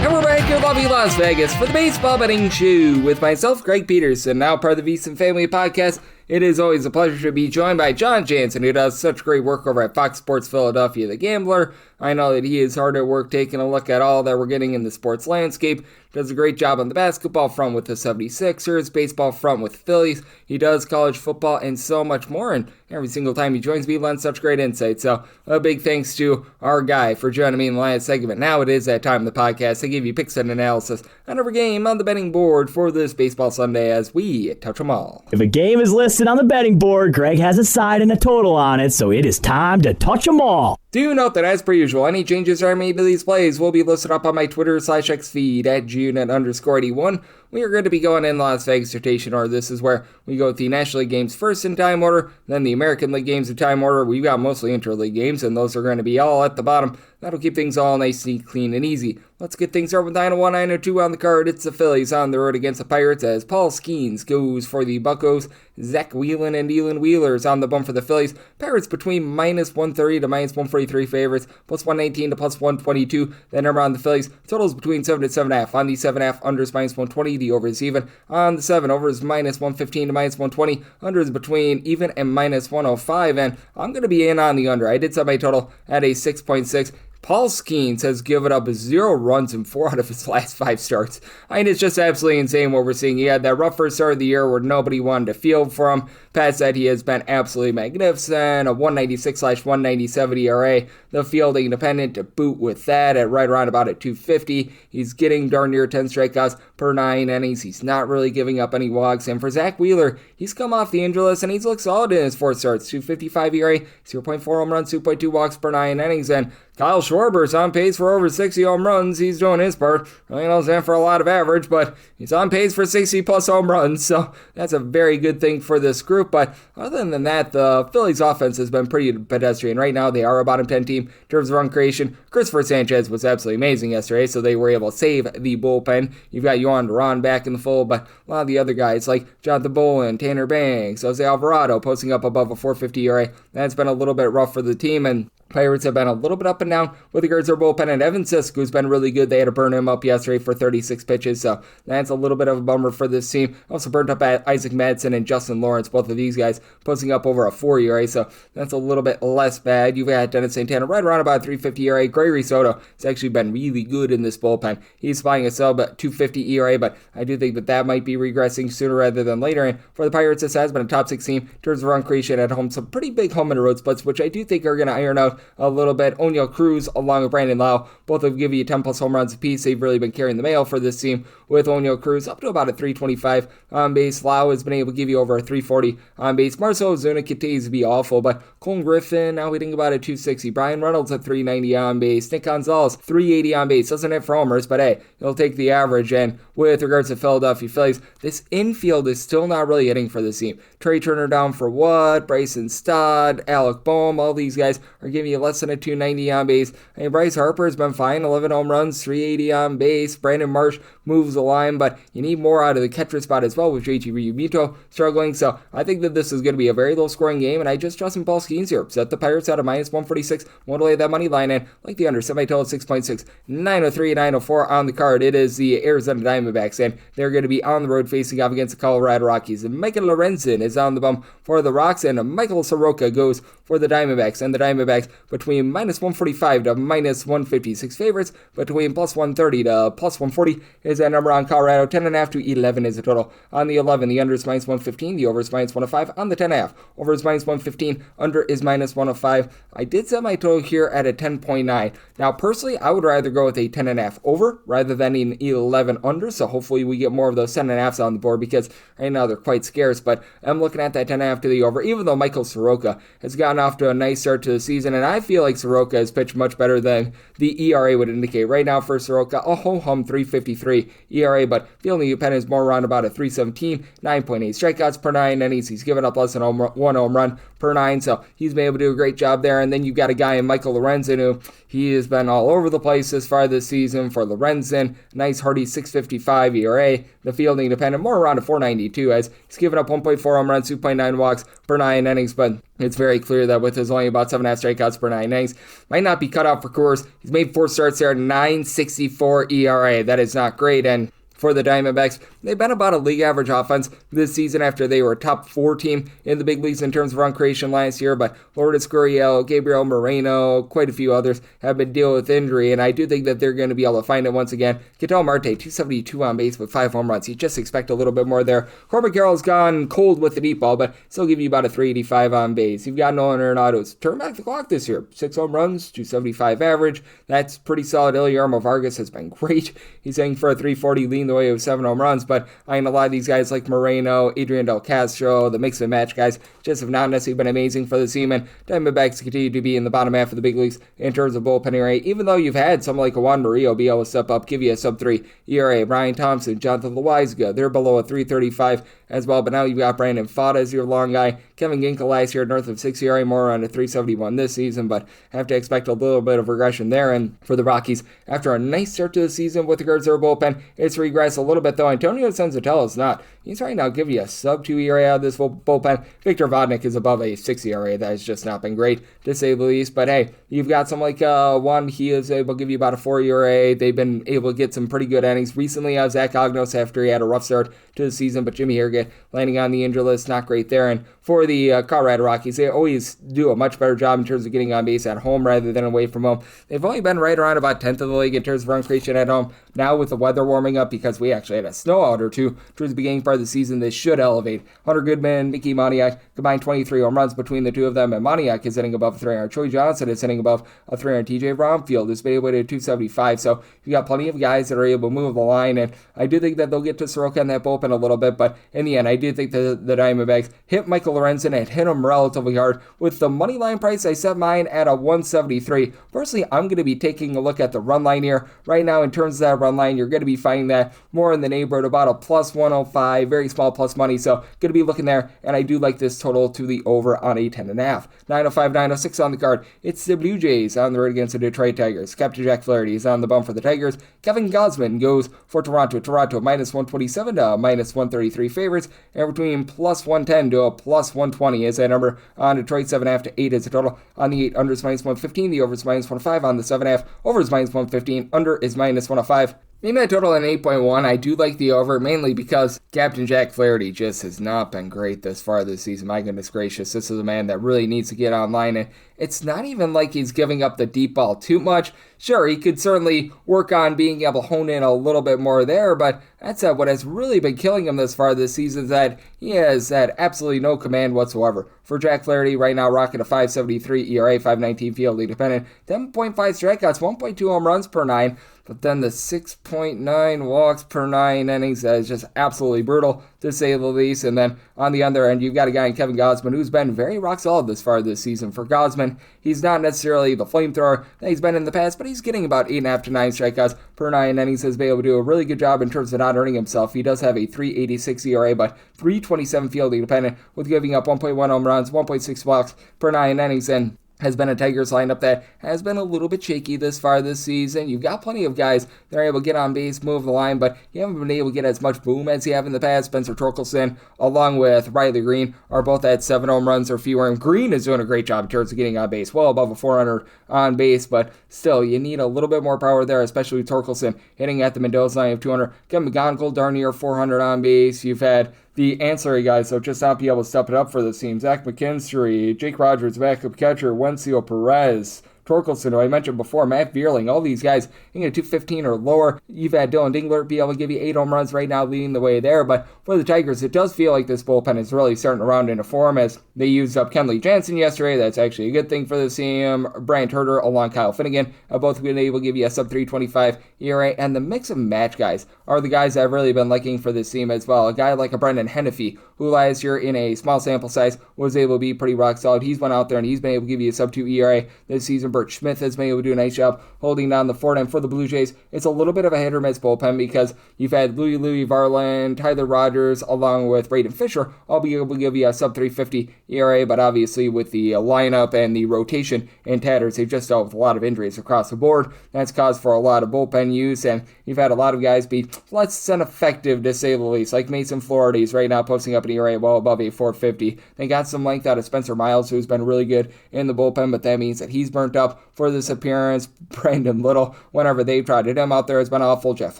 And we're back in lovely Las Vegas for the Baseball Betting Show with myself, Greg Peterson, now part of the VSiN Family Podcast. It is always a pleasure to be joined by Jon Jansen, who does such great work over at Fox Sports Philadelphia, The Gambler. I know that he is hard at work taking a look at all that we're getting in the sports landscape. Does a great job on the basketball front with the 76ers, baseball front with the Phillies. He does college football and so much more. And every single time he joins me, he lends such great insight. So a big thanks to our guy for joining me in the last segment. Now it is that time of the podcast to give you picks and analysis on every game on the betting board for this baseball Sunday as we touch them all. If a game is listed on the betting board, Greg has a side and a total on it, so it is time to touch them all. Do note that, as per usual, any changes are made to these plays will be listed up on my Twitter/X feed at June_81. We are going to be going in Las Vegas rotation order. This is where we go with the National League games first in time order, then the American League games in time order. We've got mostly interleague games, and those are going to be all at the bottom. That'll keep things all nice and clean and easy. Let's get things started with 901, 902 on the card. It's the Phillies on the road against the Pirates as Paul Skeens goes for the Buccos. Zach Whelan and Dylan Wheeler's on the bump for the Phillies. Pirates between -130 to -143 favorites, +119 to +122. That number on the Phillies. Totals between 7 and 7.5. On the 7.5, unders -120. The over is even. On the 7, over is -115 to -120. Unders between even and -105. And I'm going to be in on the under. I did set my total at a 6.6. Paul Skeens has given up 0 runs in 4 out of his last 5 starts. I mean, it's just absolutely insane what we're seeing. He had that rough first start of the year where nobody wanted to field for him. Past that, he has been absolutely magnificent. A 196/197 ERA. The fielding independent to boot with that at right around about at 250. He's getting darn near 10 strikeouts per 9 innings. He's not really giving up any walks. And for Zach Wheeler, he's come off the injury list and he's looked solid in his 4 starts. 255 ERA, 0.4 home runs, 2.2 walks per 9 innings. And Kyle Schwarber's on pace for over 60 home runs. He's doing his part. Really knows that for a lot of average, but he's on pace for 60 plus home runs. So that's a very good thing for this group. But other than that, the Phillies offense has been pretty pedestrian. Right now, they are a bottom 10 team in terms of run creation. Christopher Sanchez was absolutely amazing yesterday, so they were able to save the bullpen. You've got Yohan Duran back in the fold, but a lot of the other guys like Jonathan Bolin, Tanner Banks, Jose Alvarado posting up above a 450 ERA. That's been a little bit rough for the team, and Pirates have been a little bit up and down with regards to their bullpen, and Evan Sisk, who's been really good. They had to burn him up yesterday for 36 pitches, so that's a little bit of a bummer for this team. Also burnt up at Isaac Madsen and Justin Lawrence, both of these guys posting up over a 4 ERA, so that's a little bit less bad. You've got Dennis Santana right around about 350 ERA. Gregory Soto has actually been really good in this bullpen. He's flying a sub at 250 ERA, but I do think that might be regressing sooner rather than later. And for the Pirates, this has been a top 6 team in terms of run creation at home. Some pretty big home and road splits, which I do think are going to iron out a little bit. O'Neal Cruz along with Brandon Lau, both have given you 10 plus home runs apiece. They've really been carrying the mail for this team, with O'Neal Cruz up to about a 325 on base. Lau has been able to give you over a 340 on base. Marcell Ozuna continues to be awful, but Colin Griffin now hitting about a 260. Brian Reynolds at 390 on base. Nick Gonzalez 380 on base. Doesn't hit for homers, but hey, he'll take the average. And with regards to Philadelphia Phillies, this infield is still not really hitting for this team. Trey Turner down for what? Bryson Stott, Alec Boehm, all these guys are giving you less than a 290 on base. And Bryce Harper has been fine, 11 home runs, 380 on base. Brandon Marsh moves the line, but you need more out of the catcher spot as well with JT Realmuto struggling. So I think that this is going to be a very low scoring game, and I just trust in Paul Skeens here. Set the Pirates out of -146. Won't lay that money line in. Like the under, semi-total 6.6. 903, 904 on the card. It is the Arizona Diamondbacks, and they're going to be on the road facing off against the Colorado Rockies. And Michael Lorenzen is on the bump for the Rocks, and Michael Soroka goes for the Diamondbacks. And the Diamondbacks between minus 145 to minus 156 favorites, between plus 130 to plus 140 is that number on Colorado. 10.5 to 11 is the total. On the 11, the under is minus 115, the over is minus 105. On the 10.5, over is minus 115, under is minus 105. I did set my total here at a 10.9. Now, personally, I would rather go with a 10.5 over rather than an 11 under, so hopefully we get more of those 10.5s on the board because right now they're quite scarce, but I'm looking at that 10.5 to the over, even though Michael Soroka has gotten off to a nice start to the season, and I feel like Soroka has pitched much better than the ERA would indicate. Right now for Soroka, a ho-hum 3.53 ERA, but fielding independent is more around about a 3.17, 9.8 strikeouts per 9 innings. He's given up less than one home run per 9, so he's been able to do a great job there. And then you've got a guy in Michael Lorenzen who he has been all over the place this far this season. For Lorenzen, nice hearty 6.55 ERA. The fielding independent more around a 4.92 as he's given up 1.4 home runs, 2.9 walks per 9 innings, but it's very clear that with his only about 7.5 strikeouts per 9 innings, might not be cut out for Coors. He's made 4 starts there, 9.64 ERA. That is not great, and for the Diamondbacks, they've been about a league average offense this season after they were a top 4 team in the big leagues in terms of run creation last year, but Lourdes Gurriel, Gabriel Moreno, quite a few others have been dealing with injury, and I do think that they're going to be able to find it once again. Ketel Marte, 272 on base with 5 home runs. You just expect a little bit more there. Corbin Carroll's gone cold with the deep ball, but still give you about a 385 on base. You've got Nolan Arenado's turned back the clock this year. 6 home runs, 275 average. That's pretty solid. Guillermo Vargas has been great. He's hitting for a 340 lead the way of 7 home runs, but I mean, a lot of these guys like Moreno, Adrian Del Castro, the mix and match guys, just have not necessarily been amazing for the team, and Diamondbacks continue to be in the bottom half of the big leagues in terms of bullpen rate, even though you've had someone like Juan Murillo be able to step up, give you a sub-3 ERA. Brian Thompson, Jonathan Loaizaga, they're below a 3.35 as well, but now you've got Brandon Fada as your long guy. Kevin Ginkel last year north of 6 ERA, more around a 3.71 this season, but have to expect a little bit of regression there. And for the Rockies, after a nice start to the season with regards to their bullpen, it's regressed a little bit, though Antonio Senzatella is not. He's right now giving you a sub-2 ERA out of this bullpen. Victor Vodnik is above a 6 ERA. That has just not been great, to say the least. But hey, you've got someone like Juan. He is able to give you about a 4 ERA. They've been able to get some pretty good innings recently. Zach Ognos after he had a rough start to the season, but Jimmy Harrigan landing on the injury list, not great there. And for the Colorado Rockies, they always do a much better job in terms of getting on base at home rather than away from home. They've only been right around about 10th of the league in terms of run creation at home. Now with the weather warming up, because we actually had a snow out or two towards the beginning part of the season, this should elevate. Hunter Goodman, Mickey Moniak combined 23 home runs between the two of them, and Moniak is hitting above 300. Troy Johnson is hitting above a 300. TJ Bromfield is able to 275. So you got plenty of guys that are able to move the line, and I do think that they'll get to Soroka in that bullpen a little bit, but in the end, I do think the Diamondbacks hit Michael Lorenzen and hit him relatively hard. With the money line price, I set mine at a 173. Personally, I'm going to be taking a look at the run line here. Right now, in terms of that run line, you're going to be finding that more in the neighborhood, about a plus 105, very small plus money, so going to be looking there, and I do like this total to the over on a 10.5. 905, 906 on the card. It's the Blue Jays on the road against the Detroit Tigers. Captain Jack Flaherty is on the bump for the Tigers. Kevin Gausman goes for Toronto. Toronto minus 127 to minus 133 favorites, and between plus 110 to a plus 120 is that number on Detroit. 7.5 to 8 is the total. On the 8, under is minus 115. The over is minus 105. On the 7.5, over is minus 115. Under is minus 105. Maybe my total in 8.1. I do like the over, mainly because Captain Jack Flaherty just has not been great this far this season. My goodness gracious, this is a man that really needs to get online, and it's not even like he's giving up the deep ball too much. Sure, he could certainly work on being able to hone in a little bit more there, but that's what has really been killing him this far this season, is that he has had absolutely no command whatsoever. For Jack Flaherty, right now rocking a 5.73 ERA, 5.19 field independent, 10.5 strikeouts, 1.2 home runs per 9, but then the 6.9 walks per 9 innings, that is just absolutely brutal, to say the least. And then on the other end, you've got a guy in Kevin Gausman who's been very rock solid this far this season. For Gausman, he's not necessarily the flamethrower that he's been in the past, but he's getting about 8.5 to 9 strikeouts per 9 innings. Has been able to do a really good job in terms of not hurting himself. He does have a 3.86 ERA, but 3.27 field independent, with giving up 1.1 home runs, 1.6 walks per 9 innings, and has been a Tigers lineup that has been a little bit shaky this far this season. You've got plenty of guys that are able to get on base, move the line, but you haven't been able to get as much boom as you have in the past. Spencer Torkelson, along with Riley Green, are both at 7 home runs or fewer, and Green is doing a great job in terms of getting on base, well above a 400 on base, but still, you need a little bit more power there, especially with Torkelson hitting at the Mendoza line of 200. Kevin McGonigal, darn near 400 on base. You've had the ancillary guys, so just not be able to step it up for this team. Zach McKinstry, Jake Rogers, backup catcher, Wencio Perez, Torkelson, who I mentioned before, Matt Vierling, all these guys, you get 215 or lower. You've had Dylan Dingler be able to give you 8 home runs right now, leading the way there. But for the Tigers, it does feel like this bullpen is really starting to round into form as they used up Kenley Jansen yesterday. That's actually a good thing for the team. Brian Turner along Kyle Finnegan have both been able to give you a sub-325 ERA. And the mix and match guys are the guys I've really been liking for this team as well. A guy like a Brendan Hennefy, who last year in a small sample size was able to be pretty rock solid. He's went out there and he's been able to give you a sub-2 ERA this season. Birch Smith has been able to do a nice job holding down the fort. And for the Blue Jays, it's a little bit of a hit or miss bullpen because you've had Louis Varland, Tyler Rogers, along with Braden Fisher, all be able to give you a sub-350 ERA. But obviously with the lineup and the rotation in tatters, they've just dealt with a lot of injuries across the board. That's caused for a lot of bullpen use, and you've had a lot of guys be less than effective, to say the least, like Mason Florida. He's right now posting up an ERA well above a 450. They got some length out of Spencer Miles, who's been really good in the bullpen, but that means that he's burnt up for this appearance. Brandon Little, whenever they've tried him out there, has been awful. Jeff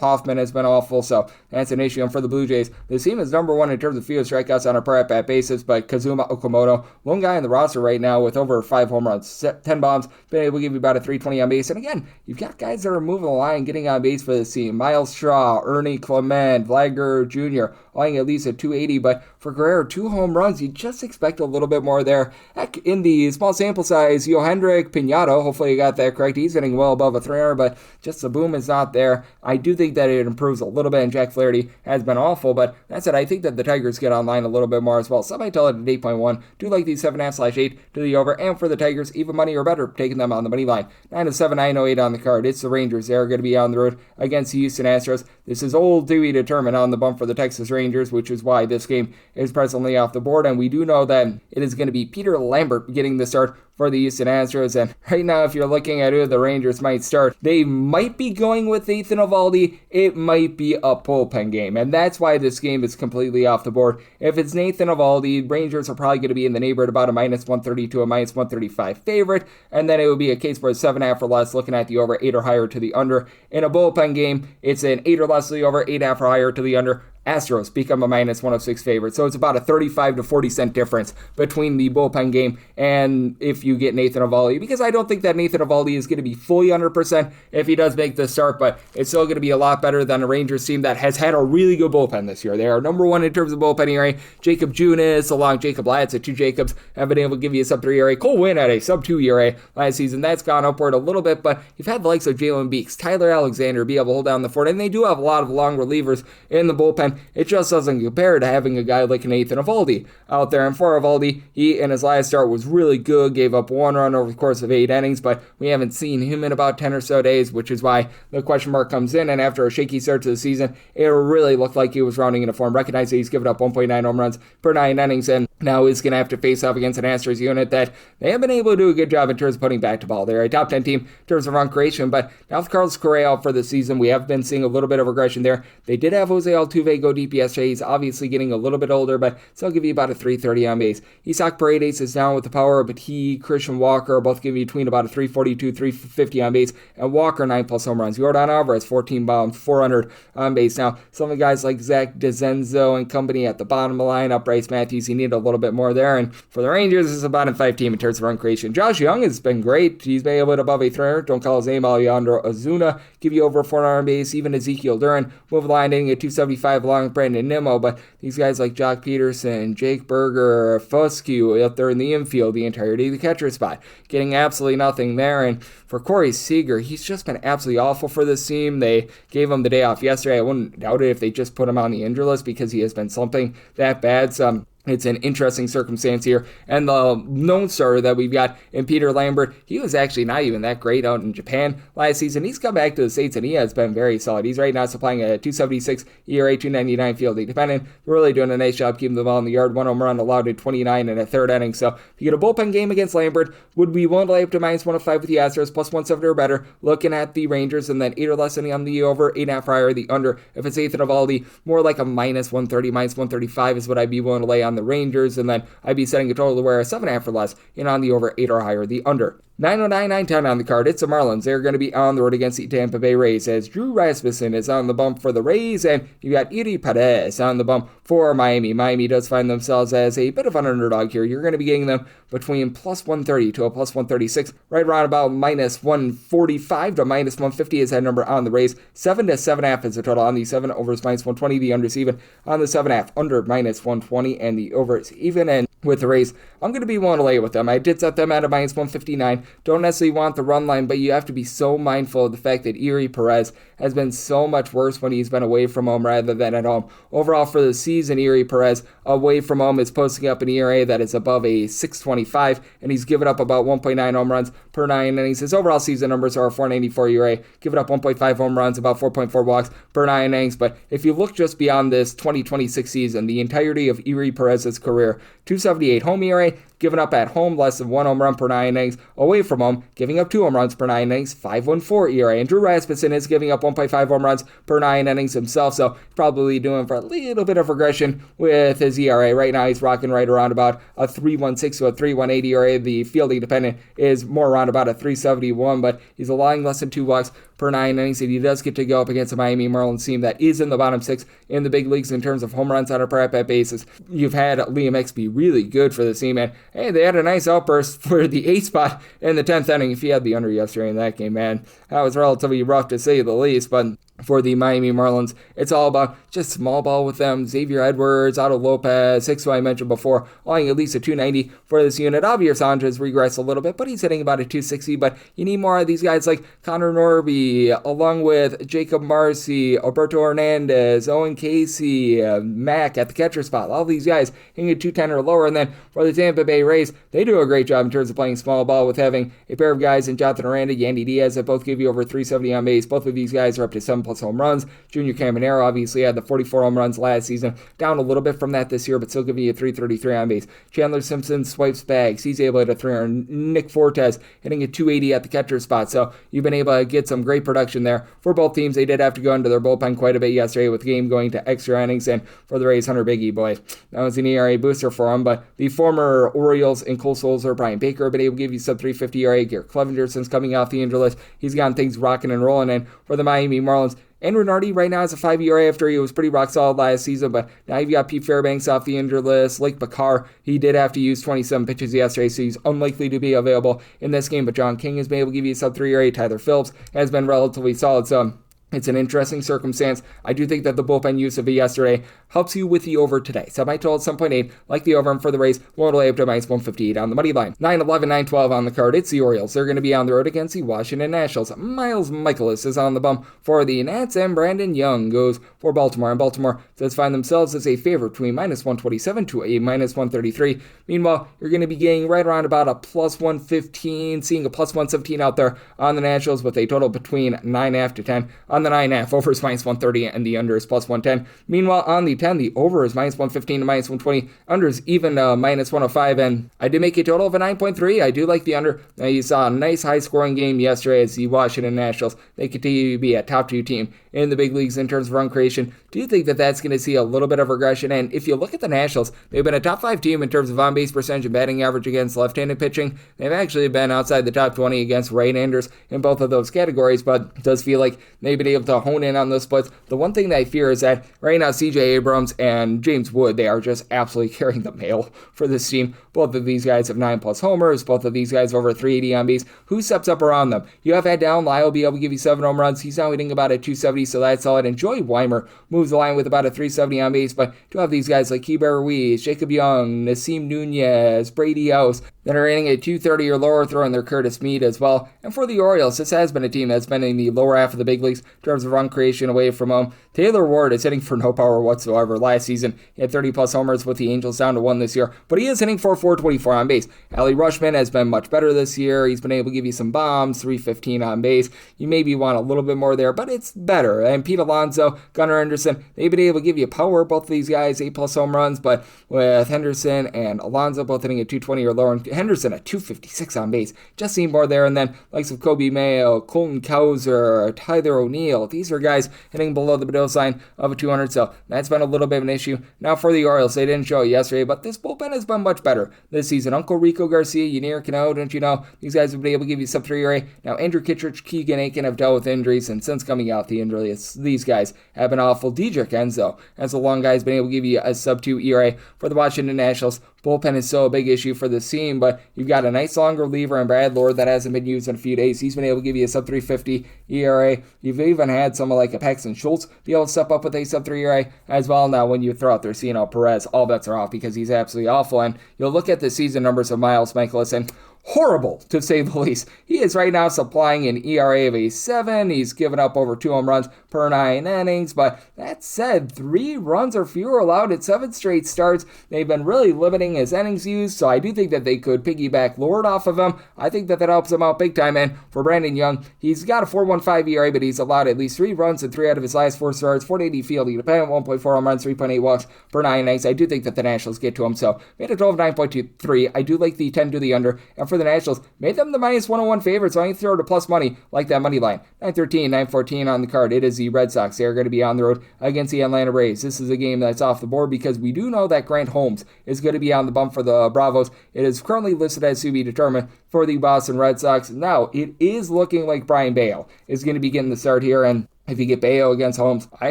Hoffman has been awful, so that's an issue. And for the Blue Jays, the team is number one in terms of field strikeouts on a per at-bat basis, but Kazuma Okamoto, one guy in the roster right now with over 5 home runs, 10 bombs, been able to give you about a 320 on base. And again, you've got guys that are moving the line, getting on base for this team. Miles Straw, Ernie Clement, Vlad Guerrero Jr., allowing at least a 280, but for Guerrero, 2 home runs, you just expect a little bit more there. Heck, in the small sample size, Yohendrick Pinado, hopefully you got that correct, he's hitting well above a 300, but just the boom is not there. I do think that it improves a little bit, and Jack Flaherty has been awful, but that said, I think that the Tigers get online a little bit more as well. Some I tell it at 8.1, do like these 7.5/8 to the over, and for the Tigers, even money or better, taking them on the money line. 907, 908 on the card. It's the Rangers. They're going to be on the road against the Houston Astros. This is old to be determined on the bump for the Texas Rangers, which is why this game is presently off the board, and we do know that it is going to be Peter Lambert getting the start for the Houston Astros. And right now, if you're looking at who the Rangers might start, they might be going with Nathan Eovaldi. It might be a bullpen game, and that's why this game is completely off the board. If it's Nathan Eovaldi, Rangers are probably going to be in the neighborhood about a -130 to a -135 favorite, and then it would be a case for a 7.5 or less, looking at the over, 8 or higher to the under. In a bullpen game, it's an 8 or less to the over, 8.5 or higher to the under. Astros become a -106 favorite. So it's about a 35 to 40 cent difference between the bullpen game and if you get Nathan Eovaldi, because I don't think that Nathan Eovaldi is going to be fully 100% if he does make the start, but it's still going to be a lot better than a Rangers team that has had a really good bullpen this year. They are number one in terms of bullpen ERA. Jacob Junis along Jacob Latz at 2 Jacobs have been able to give you a sub-3 ERA. Cole Winn at a sub-2 ERA last season. That's gone upward a little bit, but you've had the likes of Jalen Beeks, Tyler Alexander be able to hold down the fort, and they do have a lot of long relievers in the bullpen. It just doesn't compare to having a guy like Nathan Eovaldi out there. And for Eovaldi, he in his last start was really good, gave up 1 run over the course of 8 innings, but we haven't seen him in about 10 or so days, which is why the question mark comes in. And after a shaky start to the season, it really looked like he was rounding into form. Recognize that he's given up 1.9 home runs per 9 innings, and now he's going to have to face off against an Astros unit that they have been able to do a good job in terms of putting back to ball. They're a top 10 team in terms of run creation, but now with Carlos Correa out for the season, we have been seeing a little bit of regression there. They did have Jose Altuve go deep yesterday. He's obviously getting a little bit older, but still give you about a 330 on base. Isaac Paredes is down with the power, but he, Christian Walker, both give you between about a 342, 350 on base, and Walker 9+ home runs. Yordan Alvarez 14 bombs, 400 on base. Now, some of the guys like Zach DeZenzo and company at the bottom of the lineup, Bryce Matthews, you need a little bit more there. And for the Rangers, this is a bottom 5 team in terms of run creation. Josh Young has been great. He's been able to above a 300. Don't call his name Alejandro Ozuna. Give you over 400 on base. Even Ezekiel Duran move the line hitting at 275 along with Brandon Nimmo. But these guys like Jock Peterson, Jake Berger, Foscue up there in the infield, the entirety of the catcher spot, getting absolutely nothing there. And for Corey Seager, he's just been absolutely awful for this team. They gave him the day off yesterday. I wouldn't doubt it if they just put him on the injury list because he has been slumping that bad. So it's an interesting circumstance here. And the known starter that we've got in Peter Lambert, he was actually not even that great out in Japan last season. He's come back to the States, and he has been very solid. He's right now supplying a 276 ERA, 299 fielding dependent. Really doing a nice job keeping the ball in the yard. 1 home run allowed in 29 in a third inning. So if you get a bullpen game against Lambert, would be willing to lay up to -105 with the Astros, plus 170 or better. Looking at the Rangers, and then 8 or less on the over, 8.5 higher the under. If it's Nathan Eovaldi, more like a -130, -135 is what I'd be willing to lay on the Rangers, and then I'd be setting a total to where a 7.5 or less, and on the over, 8 or higher the under. 9:09, 9:10 on the card. It's the Marlins. They're going to be on the road against the Tampa Bay Rays as Drew Rasmussen is on the bump for the Rays, and you got Eury Perez on the bump for Miami. Miami does find themselves as a bit of an underdog here. You're going to be getting them between plus 130 to a plus 136, right around about minus 145 to minus 150 is that number on the Rays. 7 to 7.5 is the total on the 7. Over is minus 120. The under is even on the 7.5. Under minus 120, and the over is even. And with the Rays, I'm going to be willing to lay with them. I did set them at a minus 159. Don't necessarily want the run line, but you have to be so mindful of the fact that Eury Perez has been so much worse when he's been away from home rather than at home. Overall for the season, Eury Perez away from home is posting up an ERA that is above a 6.25, and he's given up about 1.9 home runs per 9 innings. His overall season numbers are a 4.94 ERA, given up 1.5 home runs, about 4.4 walks per 9 innings. But if you look just beyond this 2026 season, the entirety of Eury Perez's career, 2.78 home ERA, giving up at home less than 1 home run per 9 innings, away from home, giving up 2 home runs per 9 innings, 5.14 ERA. And Drew Rasmussen is giving up 1.5 home runs per 9 innings himself, so probably doing for a little bit of regression with his ERA. Right now, he's rocking right around about a 3.16 to a 3.18 ERA. The fielding dependent is more around about a 3.71, but he's allowing less than 2 walks per 9 innings, and he does get to go up against a Miami Marlins team that is in the bottom 6 in the big leagues in terms of home runs on a per at-bat basis. You've had Liam X be really good for the team, and hey, they had a nice outburst for the 8th spot in the 10th inning. If he had the under yesterday in that game, man, that was relatively rough to say the least. But for the Miami Marlins, it's all about just small ball with them. Xavier Edwards, Otto Lopez, Hicks, who I mentioned before, allowing at least a 290 for this unit. Javier Sanchez regressed a little bit, but he's hitting about a 260. But you need more of these guys like Connor Norby, along with Jacob Marcy, Alberto Hernandez, Owen Casey, Mack at the catcher spot. All these guys hitting a 210 or lower. And then for the Tampa Bay Rays, they do a great job in terms of playing small ball with having a pair of guys in Jonathan Aranda, Yandy Diaz that both give you over 370 on base. Both of these guys are up to 7+ home runs. Junior Caminero obviously had the 44 home runs last season, down a little bit from that this year, but still giving you a 333 on base. Chandler Simpson swipes bags. He's able to hit a 300. Nick Fortes hitting a 280 at the catcher spot. So you've been able to get some great production there for both teams. They did have to go into their bullpen quite a bit yesterday with the game going to extra innings, and for the Rays, Hunter Biggie, boy, that was an ERA booster for him. But the former Orioles and Cole Sulzer, Brian Baker, have been able to give you sub 350 ERA. Garrett Clevenger, since coming off the injury list, he's gotten things rocking and rolling. And for the Miami Marlins, and Renardi right now has a 5 ERA after he was pretty rock solid last season, but now you've got Pete Fairbanks off the injured list. Lake Bakar, he did have to use 27 pitches yesterday, so he's unlikely to be available in this game, but John King has been able to give you a sub 3 ERA. Tyler Phillips has been relatively solid, so it's an interesting circumstance. I do think that the bullpen use of it yesterday helps you with the over today. So my total at 7.8, like the over, and for the Rays, won't lay up to minus 158 on the money line. 9-11, 9-12 on the card. It's the Orioles. They're going to be on the road against the Washington Nationals. Miles Michaelis is on the bump for the Nats, and Brandon Young goes for Baltimore. And Baltimore does find themselves as a favorite between minus 127 to a minus 133. Meanwhile, you're going to be getting right around about a plus 115, seeing a plus 117 out there on the Nationals with a total between 9.5 to 10. On the 9.5, over is minus 130 and the under is plus 110. Meanwhile, on the 10, the over is minus 115 to minus 120. Under is even minus 105, and I did make a total of a 9.3. I do like the under. Now, you saw a nice high-scoring game yesterday as the Washington Nationals, they continue to be a top 2 team in the big leagues in terms of run creation. Do you think that that's going to see a little bit of regression? And if you look at the Nationals, they've been a top 5 team in terms of on-base percentage and batting average against left-handed pitching. They've actually been outside the top 20 against right-handers in both of those categories, but it does feel like they've been able to hone in on those splits. The one thing that I fear is that right now CJ Abrams and James Wood, they are just absolutely carrying the mail for this team. Both of these guys have 9+ homers. Both of these guys over 380 on base. Who steps up around them? You have had Dallin Lyle be able to give you 7 home runs. He's now hitting about a 270, so that's solid. And Joey Weimer moves the line with about a 370 on base, but you have these guys like Keibert Ruiz, Jacob Young, Nasim Nunez, Brady House that are hitting a 230 or lower, throwing their Curtis Mead as well. And for the Orioles, this has been a team that's been in the lower half of the big leagues in terms of run creation away from home. Taylor Ward is hitting for no power whatsoever. Last season, he had 30+ homers with the Angels, down to 1 this year, but he is hitting for 424 on base. Ali Rushman has been much better this year. He's been able to give you some bombs, 315 on base. You maybe want a little bit more there, but it's better. And Pete Alonso, Gunnar Henderson, they've been able to give you power. Both of these guys, 8+ home runs, but with Henderson and Alonso both hitting at 220 or lower, and Henderson at 256 on base. Just seen more there. And then likes of Kobe Mayo, Colton Cowser, Tyler O'Neill. These are guys hitting below the middle sign of a 200. So that's been a little bit of an issue. Now for the Orioles, they didn't show it yesterday, but this bullpen has been much better this season. Uncle Rico Garcia, Ynier Cano, don't you know? These guys will be able to give you sub-3 ERA. Now Andrew Kittredge, Keegan Aiken have dealt with injuries, and since coming out the injury, these guys have been awful. Dedrick Enzo, as a long guy, has been able to give you a sub-2 ERA. For the Washington Nationals, bullpen is still a big issue for this team, but you've got a nice long reliever in Brad Lord that hasn't been used in a few days. He's been able to give you a sub-350 ERA. You've even had someone like a Paxton Schultz be able to step up with a sub-3 ERA as well. Now, when you throw out Thersino Perez, all bets are off because he's absolutely awful. And you'll look at the season numbers of Miles Mikolas, and horrible, to say the least. He is right now supplying an ERA of a 7. He's given up over 2 home runs per 9 innings. But that said, 3 runs or fewer allowed at 7 straight starts. They've been really limiting his innings used, so I do think that they could piggyback Lord off of him. I think that helps him out big time. And for Brandon Young, he's got a 4.15 ERA, but he's allowed at least 3 runs in 3 out of his last 4 starts. 480 fielding dependent, 1.4 home runs, 3.8 walks per 9 innings. I do think that the Nationals get to him, so made a total of 9.23. I do like the 10 to the under. And for the Nationals, made them the minus 101 favorites, so I can throw to plus money like that money line. 913, 914 on the card. It is the Red Sox. They are going to be on the road against the Atlanta Braves. This is a game that's off the board because we do know that Grant Holmes is going to be on the bump for the Bravos. It is currently listed as to be determined for the Boston Red Sox. Now, it is looking like Brian Bale is going to be getting the start here, and if you get Bayo against Holmes, I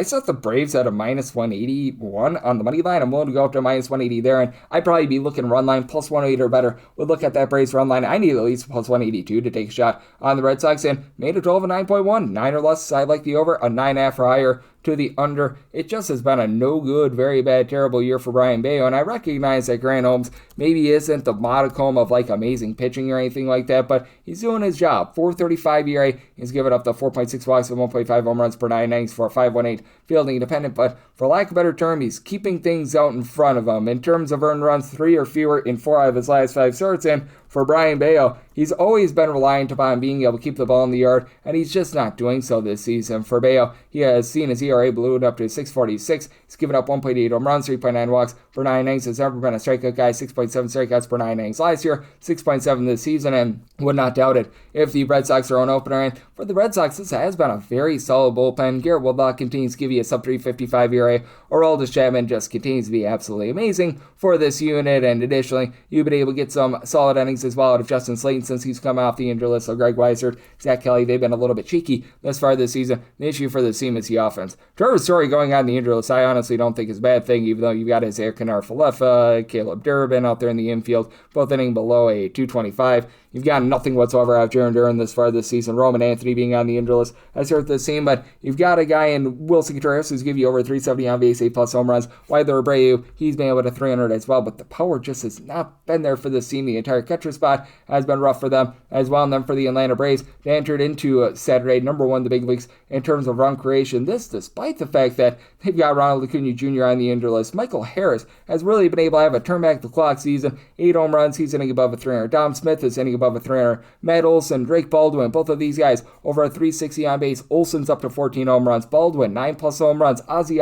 set the Braves at a minus 181 on the money line. I'm willing to go up to minus 180 there, and I'd probably be looking run line plus 108 or better. Would look at that Braves run line. I need at least plus 182 to take a shot on the Red Sox, and made a total of a 9.1. 9 or less, I like the over. A 9.5 or higher to the under. It just has been a no good, very bad, terrible year for Brian Bayo, and I recognize that Grant Holmes maybe isn't the modicum of like amazing pitching or anything like that, but he's doing his job. 4.35 ERA. He's given up the 4.6 walks and 1.5 home runs per 9 innings for a 5.18 fielding independent, but for lack of a better term, he's keeping things out in front of him. In terms of earned runs, 3 or fewer in 4 out of his last 5 starts, and for Brian Bayo, he's always been reliant upon being able to keep the ball in the yard, and he's just not doing so this season. For Bayo, he has seen his ERA balloon up to 6.46. He's given up 1.8 home runs, 3.9 walks per 9 innings. Has never been a strikeout guy, 6.7 strikeouts per 9 innings last year, 6.7 this season, and would not doubt it if the Red Sox are on opener. And for the Red Sox, this has been a very solid bullpen. Garrett Woodlock continues to give you a sub-355 ERA. Aroldis Chapman just continues to be absolutely amazing for this unit, and additionally, you've been able to get some solid innings as well out of Justin Slayton since he's come off the injury list. So Greg Weissert, Zach Kelly, they've been a little bit cheeky thus far this season. The issue for the team is the offense. Trevor Story going on the injury list, I honestly don't think is a bad thing, even though you've got Isaiah Kanar-Falefa, Caleb Durbin out there in the infield, both hitting below a 225. You've got nothing whatsoever out of Jaron Duran this far this season. Roman Anthony being on the injury list has hurt this team, but you've got a guy in Wilson Contreras who's give you over 370 on base, 8+ home runs. Wilder Abreu, he's been able to 300 as well, but the power just has not been there for this team. The entire catcher spot has been rough for them as well. And then for the Atlanta Braves, they entered into Saturday number 1 in the big leagues in terms of run creation. This despite the fact that they've got Ronald Acuna Jr. on the injury list. Michael Harris has really been able to have a turn back the clock season. 8 home runs, he's hitting above a 300. Dom Smith is hitting above a 300. Matt Olson, Drake Baldwin, both of these guys over a 360 on base. Olson's up to 14 home runs. Baldwin, 9+ home runs. Ozzy,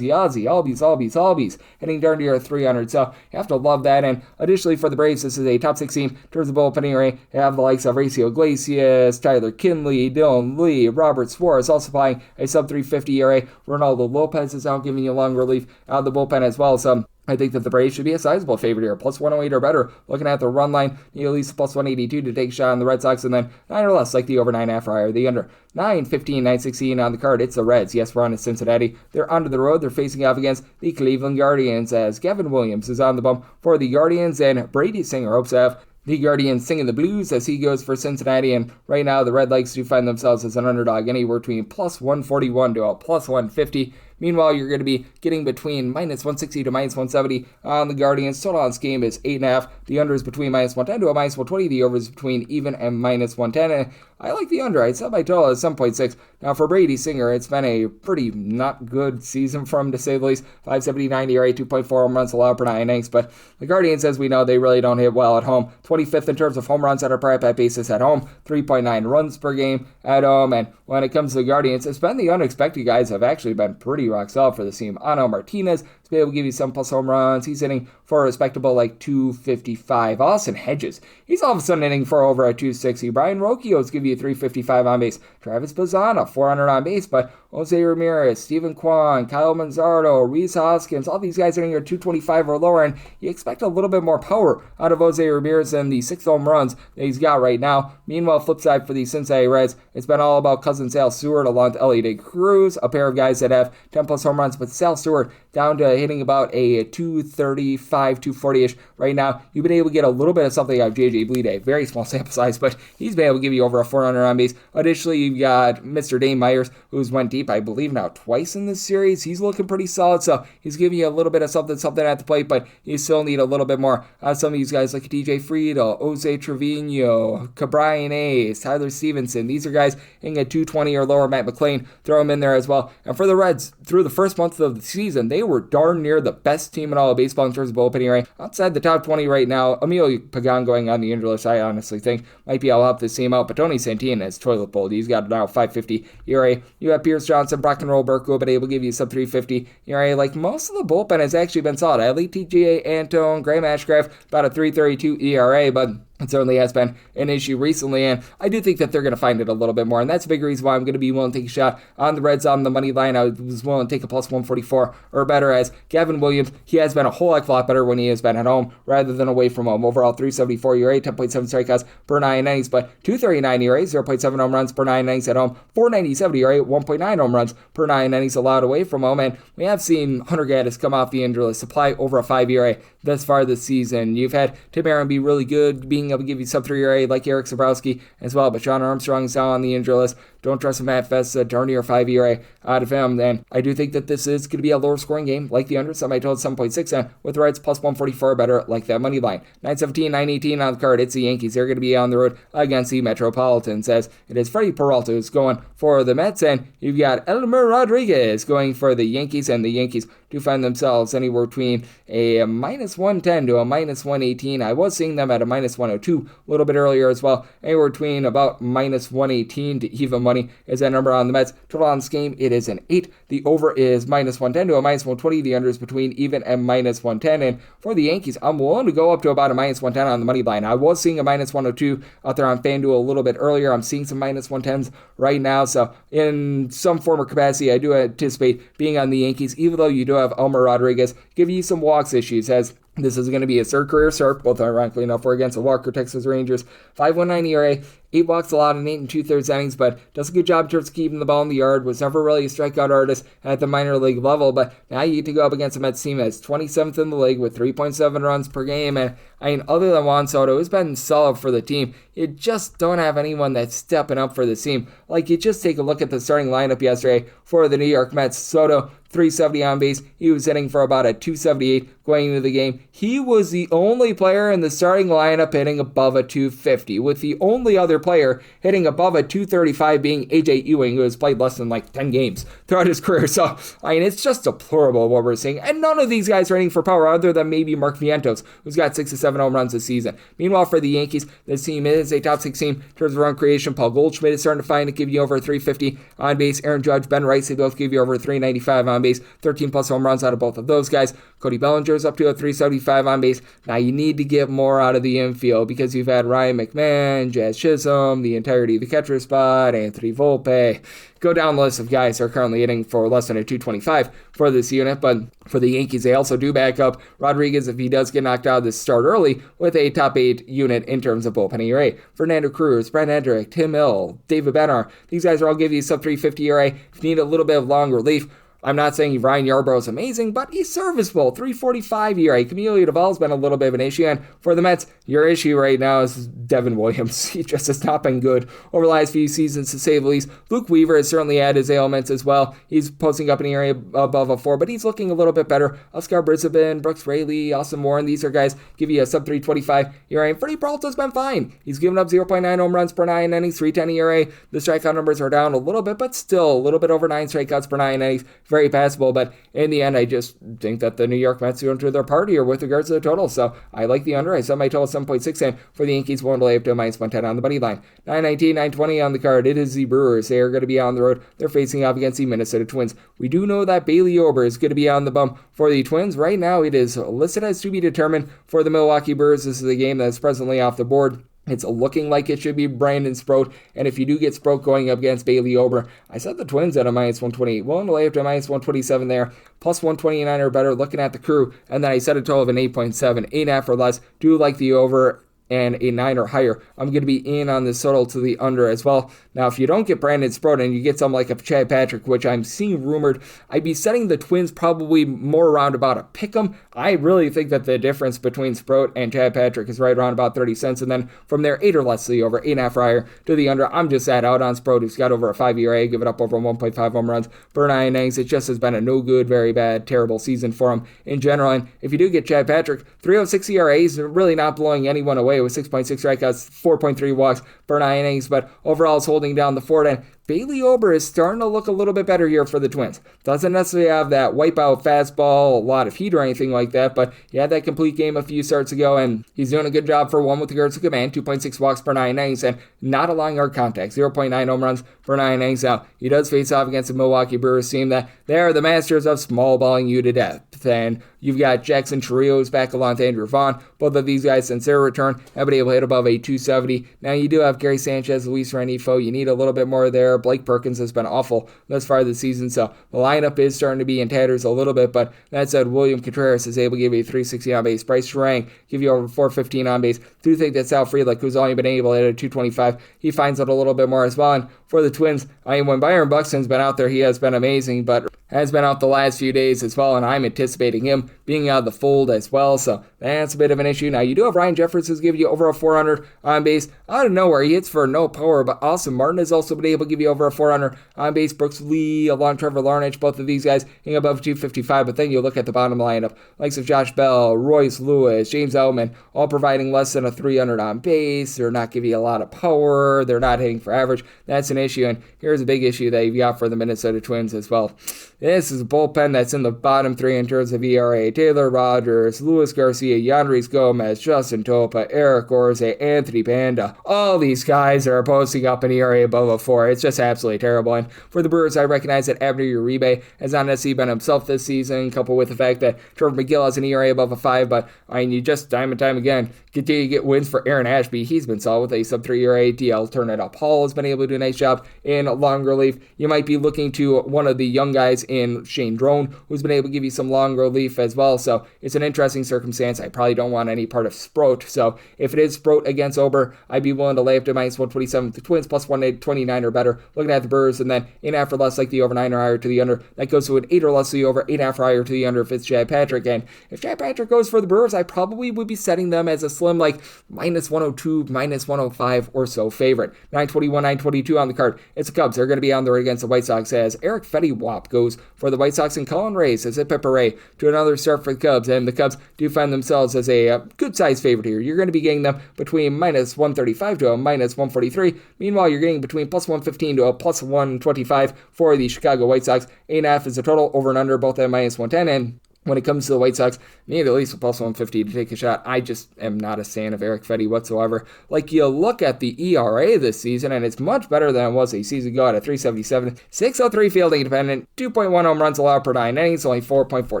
Albies, hitting darn near 300. So you have to love that. And additionally for the Braves, this is a top 6 team in terms of bullpen ERA. They have the likes of Racio Iglesias, Tyler Kinley, Dylan Lee, Robert Suarez, also supplying a sub-350 ERA. Ronaldo Lopez is out giving you long relief out of the bullpen as well. So I think that the Braves should be a sizable favorite here, plus 108 or better. Looking at the run line, you at least plus 182 to take a shot on the Red Sox, and then 9 or less, like the over 9.5 or higher, the under. 9-15, 9-16 on the card. It's the Reds. Yes, we're on to Cincinnati. They're onto the road. They're facing off against the Cleveland Guardians as Gavin Williams is on the bump for the Guardians, and Brady Singer hopes to have the Guardians singing the blues as he goes for Cincinnati. And right now, the Red Legs do find themselves as an underdog anywhere between plus 141 to a plus 150. Meanwhile, you're going to be getting between minus 160 to minus 170 on the Guardians. Total on this game is 8.5. The under is between minus 110 to a minus 120. The over is between even and minus 110. And I like the under. I set my total at 7.6. Now, for Brady Singer, it's been a pretty not good season for him, to say the least. 579 ERA, 2.4 home runs allowed per 9 innings. But the Guardians, as we know, they really don't hit well at home. 25th in terms of home runs at a per at-bat basis at home. 3.9 runs per game at home. And when it comes to the Guardians, it's been the unexpected guys have actually been pretty rock solid for the team. Ano Martinez, to be able to give you 7+ home runs. He's hitting for a respectable 255. Austin Hedges, he's all of a sudden hitting for over a 260. Brian Rocchio's give you 355 on base. Travis Bazzana, 400 on base, but Jose Ramirez, Steven Kwan, Kyle Manzardo, Reese Hoskins, all these guys are hitting your 225 or lower, and you expect a little bit more power out of Jose Ramirez than the 6 home runs that he's got right now. Meanwhile, flip side for the Cincinnati Reds, it's been all about cousin Sal Stewart along with Elliot De Cruz, a pair of guys that have 10+ home runs, but Sal Stewart down to hitting about a 235, 240-ish right now. You've been able to get a little bit of something out of JJ Bleday. Very small sample size, but he's been able to give you over a 400 on base. Additionally, you've got Mr. Dane Myers, who's went deep, I believe, now twice in this series. He's looking pretty solid, so he's giving you a little bit of something at the plate, but you still need a little bit more out of some of these guys like DJ Friedel, Jose Trevino, Cabrian Ace, Tyler Stevenson. These are guys hitting at 220 or lower. Matt McClain, throw him in there as well. And for the Reds, through the first month of the season, they were darn near the best team in all of baseball in terms of bullpen ERA. Outside the top 20 right now, Emilio Pagan going on the injured list, I honestly think might be able to help this team out, but Tony Santana is toilet bowl. He's got now 550 ERA. You have Pierce Johnson, Brock and Roll Burke, who have been able to give you sub 350 ERA. Like, most of the bullpen has actually been solid. Ellie TGA, Antone, Graham Ashcraft, about a 332 ERA, but it certainly has been an issue recently, and I do think that they're going to find it a little bit more, and that's a big reason why I'm going to be willing to take a shot on the Reds on the money line. I was willing to take a plus 144 or better, as Gavin Williams, he has been a whole heck of a lot better when he has been at home rather than away from home. Overall, 374 ERA, 10.7 strikeouts per 9 innings, but 239 ERA, 0.7 home runs per 9 innings at home, 497 ERA, 1.9 home runs per 9 innings allowed away from home, and we have seen Hunter Gaddis come off the injured list, supply over a 5 ERA thus far this season. You've had Tim Aaron be really good, being able to give you sub 3 ERA like Eric Zabrowski as well, but Sean Armstrong's down on the injury list. Don't trust Matt Festa, darn near 5 ERA out of him. Then I do think that this is going to be a lower scoring game, like the under. Some I told 7.6 on, with the Reds plus 144 or better, like that money line. 917, 918 on the card. It's the Yankees. They're going to be on the road against the Metropolitans, as it is Freddie Peralta who's going for the Mets, and you've got Elmer Rodriguez going for the Yankees, and the Yankees do find themselves anywhere between a minus 110 to a minus 118. I was seeing them at a minus 102 a little bit earlier as well. Anywhere between about minus 118 to even money is that number on the Mets. Total on this game, it is an 8. The over is minus 110 to a minus 120. The under is between even and minus 110. And for the Yankees, I'm willing to go up to about a minus 110 on the money line. I was seeing a minus 102 out there on FanDuel a little bit earlier. I'm seeing some minus 110s right now. So in some form or capacity, I do anticipate being on the Yankees, even though you do have Elmer Rodriguez give you some walks issues, as this is going to be his third career start, both ironically enough were against the Walker Texas Rangers. 5.19 ERA, 8 walks allowed in 8 2/3 innings, but does a good job in terms of keeping the ball in the yard. Was never really a strikeout artist at the minor league level, but now you get to go up against a Mets team that's 27th in the league with 3.7 runs per game. And I mean, other than Juan Soto, who's been solid for the team, you just don't have anyone that's stepping up for the team. Like, you just take a look at the starting lineup yesterday for the New York Mets. Soto, 370 on base. He was hitting for about a 278 going into the game. He was the only player in the starting lineup hitting above a 250, with the only other player hitting above a 235 being AJ Ewing, who has played less than 10 games throughout his career. So, I mean, it's just deplorable what we're seeing. And none of these guys are hitting for power other than maybe Mark Vientos, who's got 6 to 7 home runs this season. Meanwhile, for the Yankees, this team is a top 6 team in terms of run creation. Paul Goldschmidt is starting to find it, give you over 350 on base. Aaron Judge, Ben Rice, they both give you over 395 on base. 13 plus home runs out of both of those guys. Cody Bellinger's up to a 375 on base. Now you need to get more out of the infield because you've had Ryan McMahon, Jazz Chisholm, the entirety of the catcher spot, Anthony Volpe. Go down the list of guys who are currently hitting for less than a 225 for this unit, but for the Yankees, they also do back up Rodriguez if he does get knocked out of this start early with a top 8 unit in terms of bullpen ERA. Fernando Cruz, Brent Hendrick, Tim Hill, David Bednar, these guys are all giving you sub 350 ERA. If you need a little bit of long relief, I'm not saying Ryan Yarbrough is amazing, but he's serviceable. 345 ERA. Camilo Doval's been a little bit of an issue, and for the Mets, your issue right now is Devin Williams. He just has not been good over the last few seasons, to say the least. Luke Weaver has certainly had his ailments as well. He's posting up an ERA above a 4, but he's looking a little bit better. Oscar Brisbane, Brooks Raley, Austin Warren, these are guys give you a sub 325 ERA, and Freddie Peralta's been fine. He's given up 0.9 home runs per 9 innings, 310 ERA. The strikeout numbers are down a little bit, but still a little bit over 9 strikeouts per 9 innings. very passable, but in the end, I just think that the New York Mets are into their party here with regards to the total, so I like the under. I set my total 7.6, and for the Yankees, one to lay up to -110 on the money line. 9:19, 9:20 on the card. It is the Brewers. They are going to be on the road. They're facing off against the Minnesota Twins. We do know that Bailey Ober is going to be on the bump for the Twins. Right now, it is listed as to be determined for the Milwaukee Brewers. This is a game that's presently off the board. It's looking like it should be Brandon Sproat, and if you do get Sproat going up against Bailey Ober, I set the Twins at a -128. Willing to lay up to -127 there, plus 129 or better, looking at the crew, and then I set a total of an 8.7, 8.5 or less. Do like the over and a 9 or higher. I'm going to be in on this total to the under as well. Now, if you don't get Brandon Sproat and you get something like a Chad Patrick, which I'm seeing rumored, I'd be setting the Twins probably more around about a pick'em. I really think that the difference between Sproat and Chad Patrick is right around about 30 cents, and then from there, 8 or less to the over, 8.5 or higher to the under. I'm just out on Sproat, who's got over a 5 ERA, give it up over 1.5 home runs per 9 innings. It just has been a no good, very bad, terrible season for him in general. And if you do get Chad Patrick, 3.06 ERA, he's really not blowing anyone away with 6.6 strikeouts, 4.3 walks per 9 innings, but overall is holding down the fort. And Bailey Ober is starting to look a little bit better here for the Twins. Doesn't necessarily have that wipeout fastball, a lot of heat or anything like that, but he had that complete game a few starts ago, and he's doing a good job for one with regards to command, 2.6 walks per 9 innings, and not allowing hard contact, 0.9 home runs per 9 innings. Now, he does face off against the Milwaukee Brewers team that they are the masters of small balling you to death. And you've got Jackson Chirios back along with Andrew Vaughn. Both of these guys, since their return, have been able to hit above a 270. Now, you do have Gary Sanchez, Luis Renifo. You need a little bit more there. Blake Perkins has been awful thus far this season, so the lineup is starting to be in tatters a little bit. But that said, William Contreras is able to give you 360 on base. Bryce Harper give you over 415 on base. Do think that Sal Frelick, who's only been able to hit a 225, he finds it a little bit more as well. And for the Twins, when Byron Buxton's been out there, he has been amazing, but has been out the last few days as well, and I'm anticipating him being out of the fold as well, so that's a bit of an issue. Now, you do have Ryan Jeffers, who's giving you over a 400 on base. Out of nowhere, he hits for no power, but Austin Martin has also been able to give you over a 400 on base. Brooks Lee, along Trevor Larnach, both of these guys hitting above 255, but then you look at the bottom lineup, likes of Josh Bell, Royce Lewis, James Outman, all providing less than a 300 on base. They're not giving you a lot of power. They're not hitting for average. That's an issue, and here's a big issue that you've got for the Minnesota Twins as well. This is a bullpen that's in the bottom three in terms of ERA. Taylor Rogers, Luis Garcia, Yanris Gomez, Justin Topa, Eric Orze, Anthony Panda. All these guys are posting up an ERA above a 4. It's just absolutely terrible. And for the Brewers, I recognize that Abner Uribe has not necessarily been himself this season, coupled with the fact that Trevor McGill has an ERA above a 5, but you just time and time again continue to get wins for Aaron Ashby. He's been solid with a sub-3 ERA. DL Turner Paul has been able to do a nice job in long relief. You might be looking to one of the young guys in Shane Drone, who's been able to give you some long relief as well. So it's an interesting circumstance. I probably don't want any part of Sproat. So if it is Sproat against Ober, I'd be willing to lay up to -127 with the Twins, plus 129 or better. Looking at the Brewers, and then 8.5 or less, like the over 9 or higher to the under. That goes to an 8 or less to the over, 8.5 or higher to the under if it's Chad Patrick. And if Chad Patrick goes for the Brewers, I probably would be setting them as a slim, like -102, -105 or so favorite. 921, 922 on the card. It's the Cubs. They're going to be on the road against the White Sox as Eric Fetty-Wap goes for the White Sox, and Colin Ray says hit Pepper Ray to another start for the Cubs. And the Cubs do find themselves as a good-sized favorite here. You're going to be getting them between -135 to a -143. Meanwhile, you're getting between +115 to a +125 for the Chicago White Sox. 8.5 is the total, over and under, both at -110. And when it comes to the White Sox, need at least a +150 to take a shot. I just am not a fan of Eric Fetty whatsoever. Like, you look at the ERA this season, and it's much better than it was a season ago at a 377. 603 fielding independent, 2.1 home runs allowed per 9 innings, only 4.4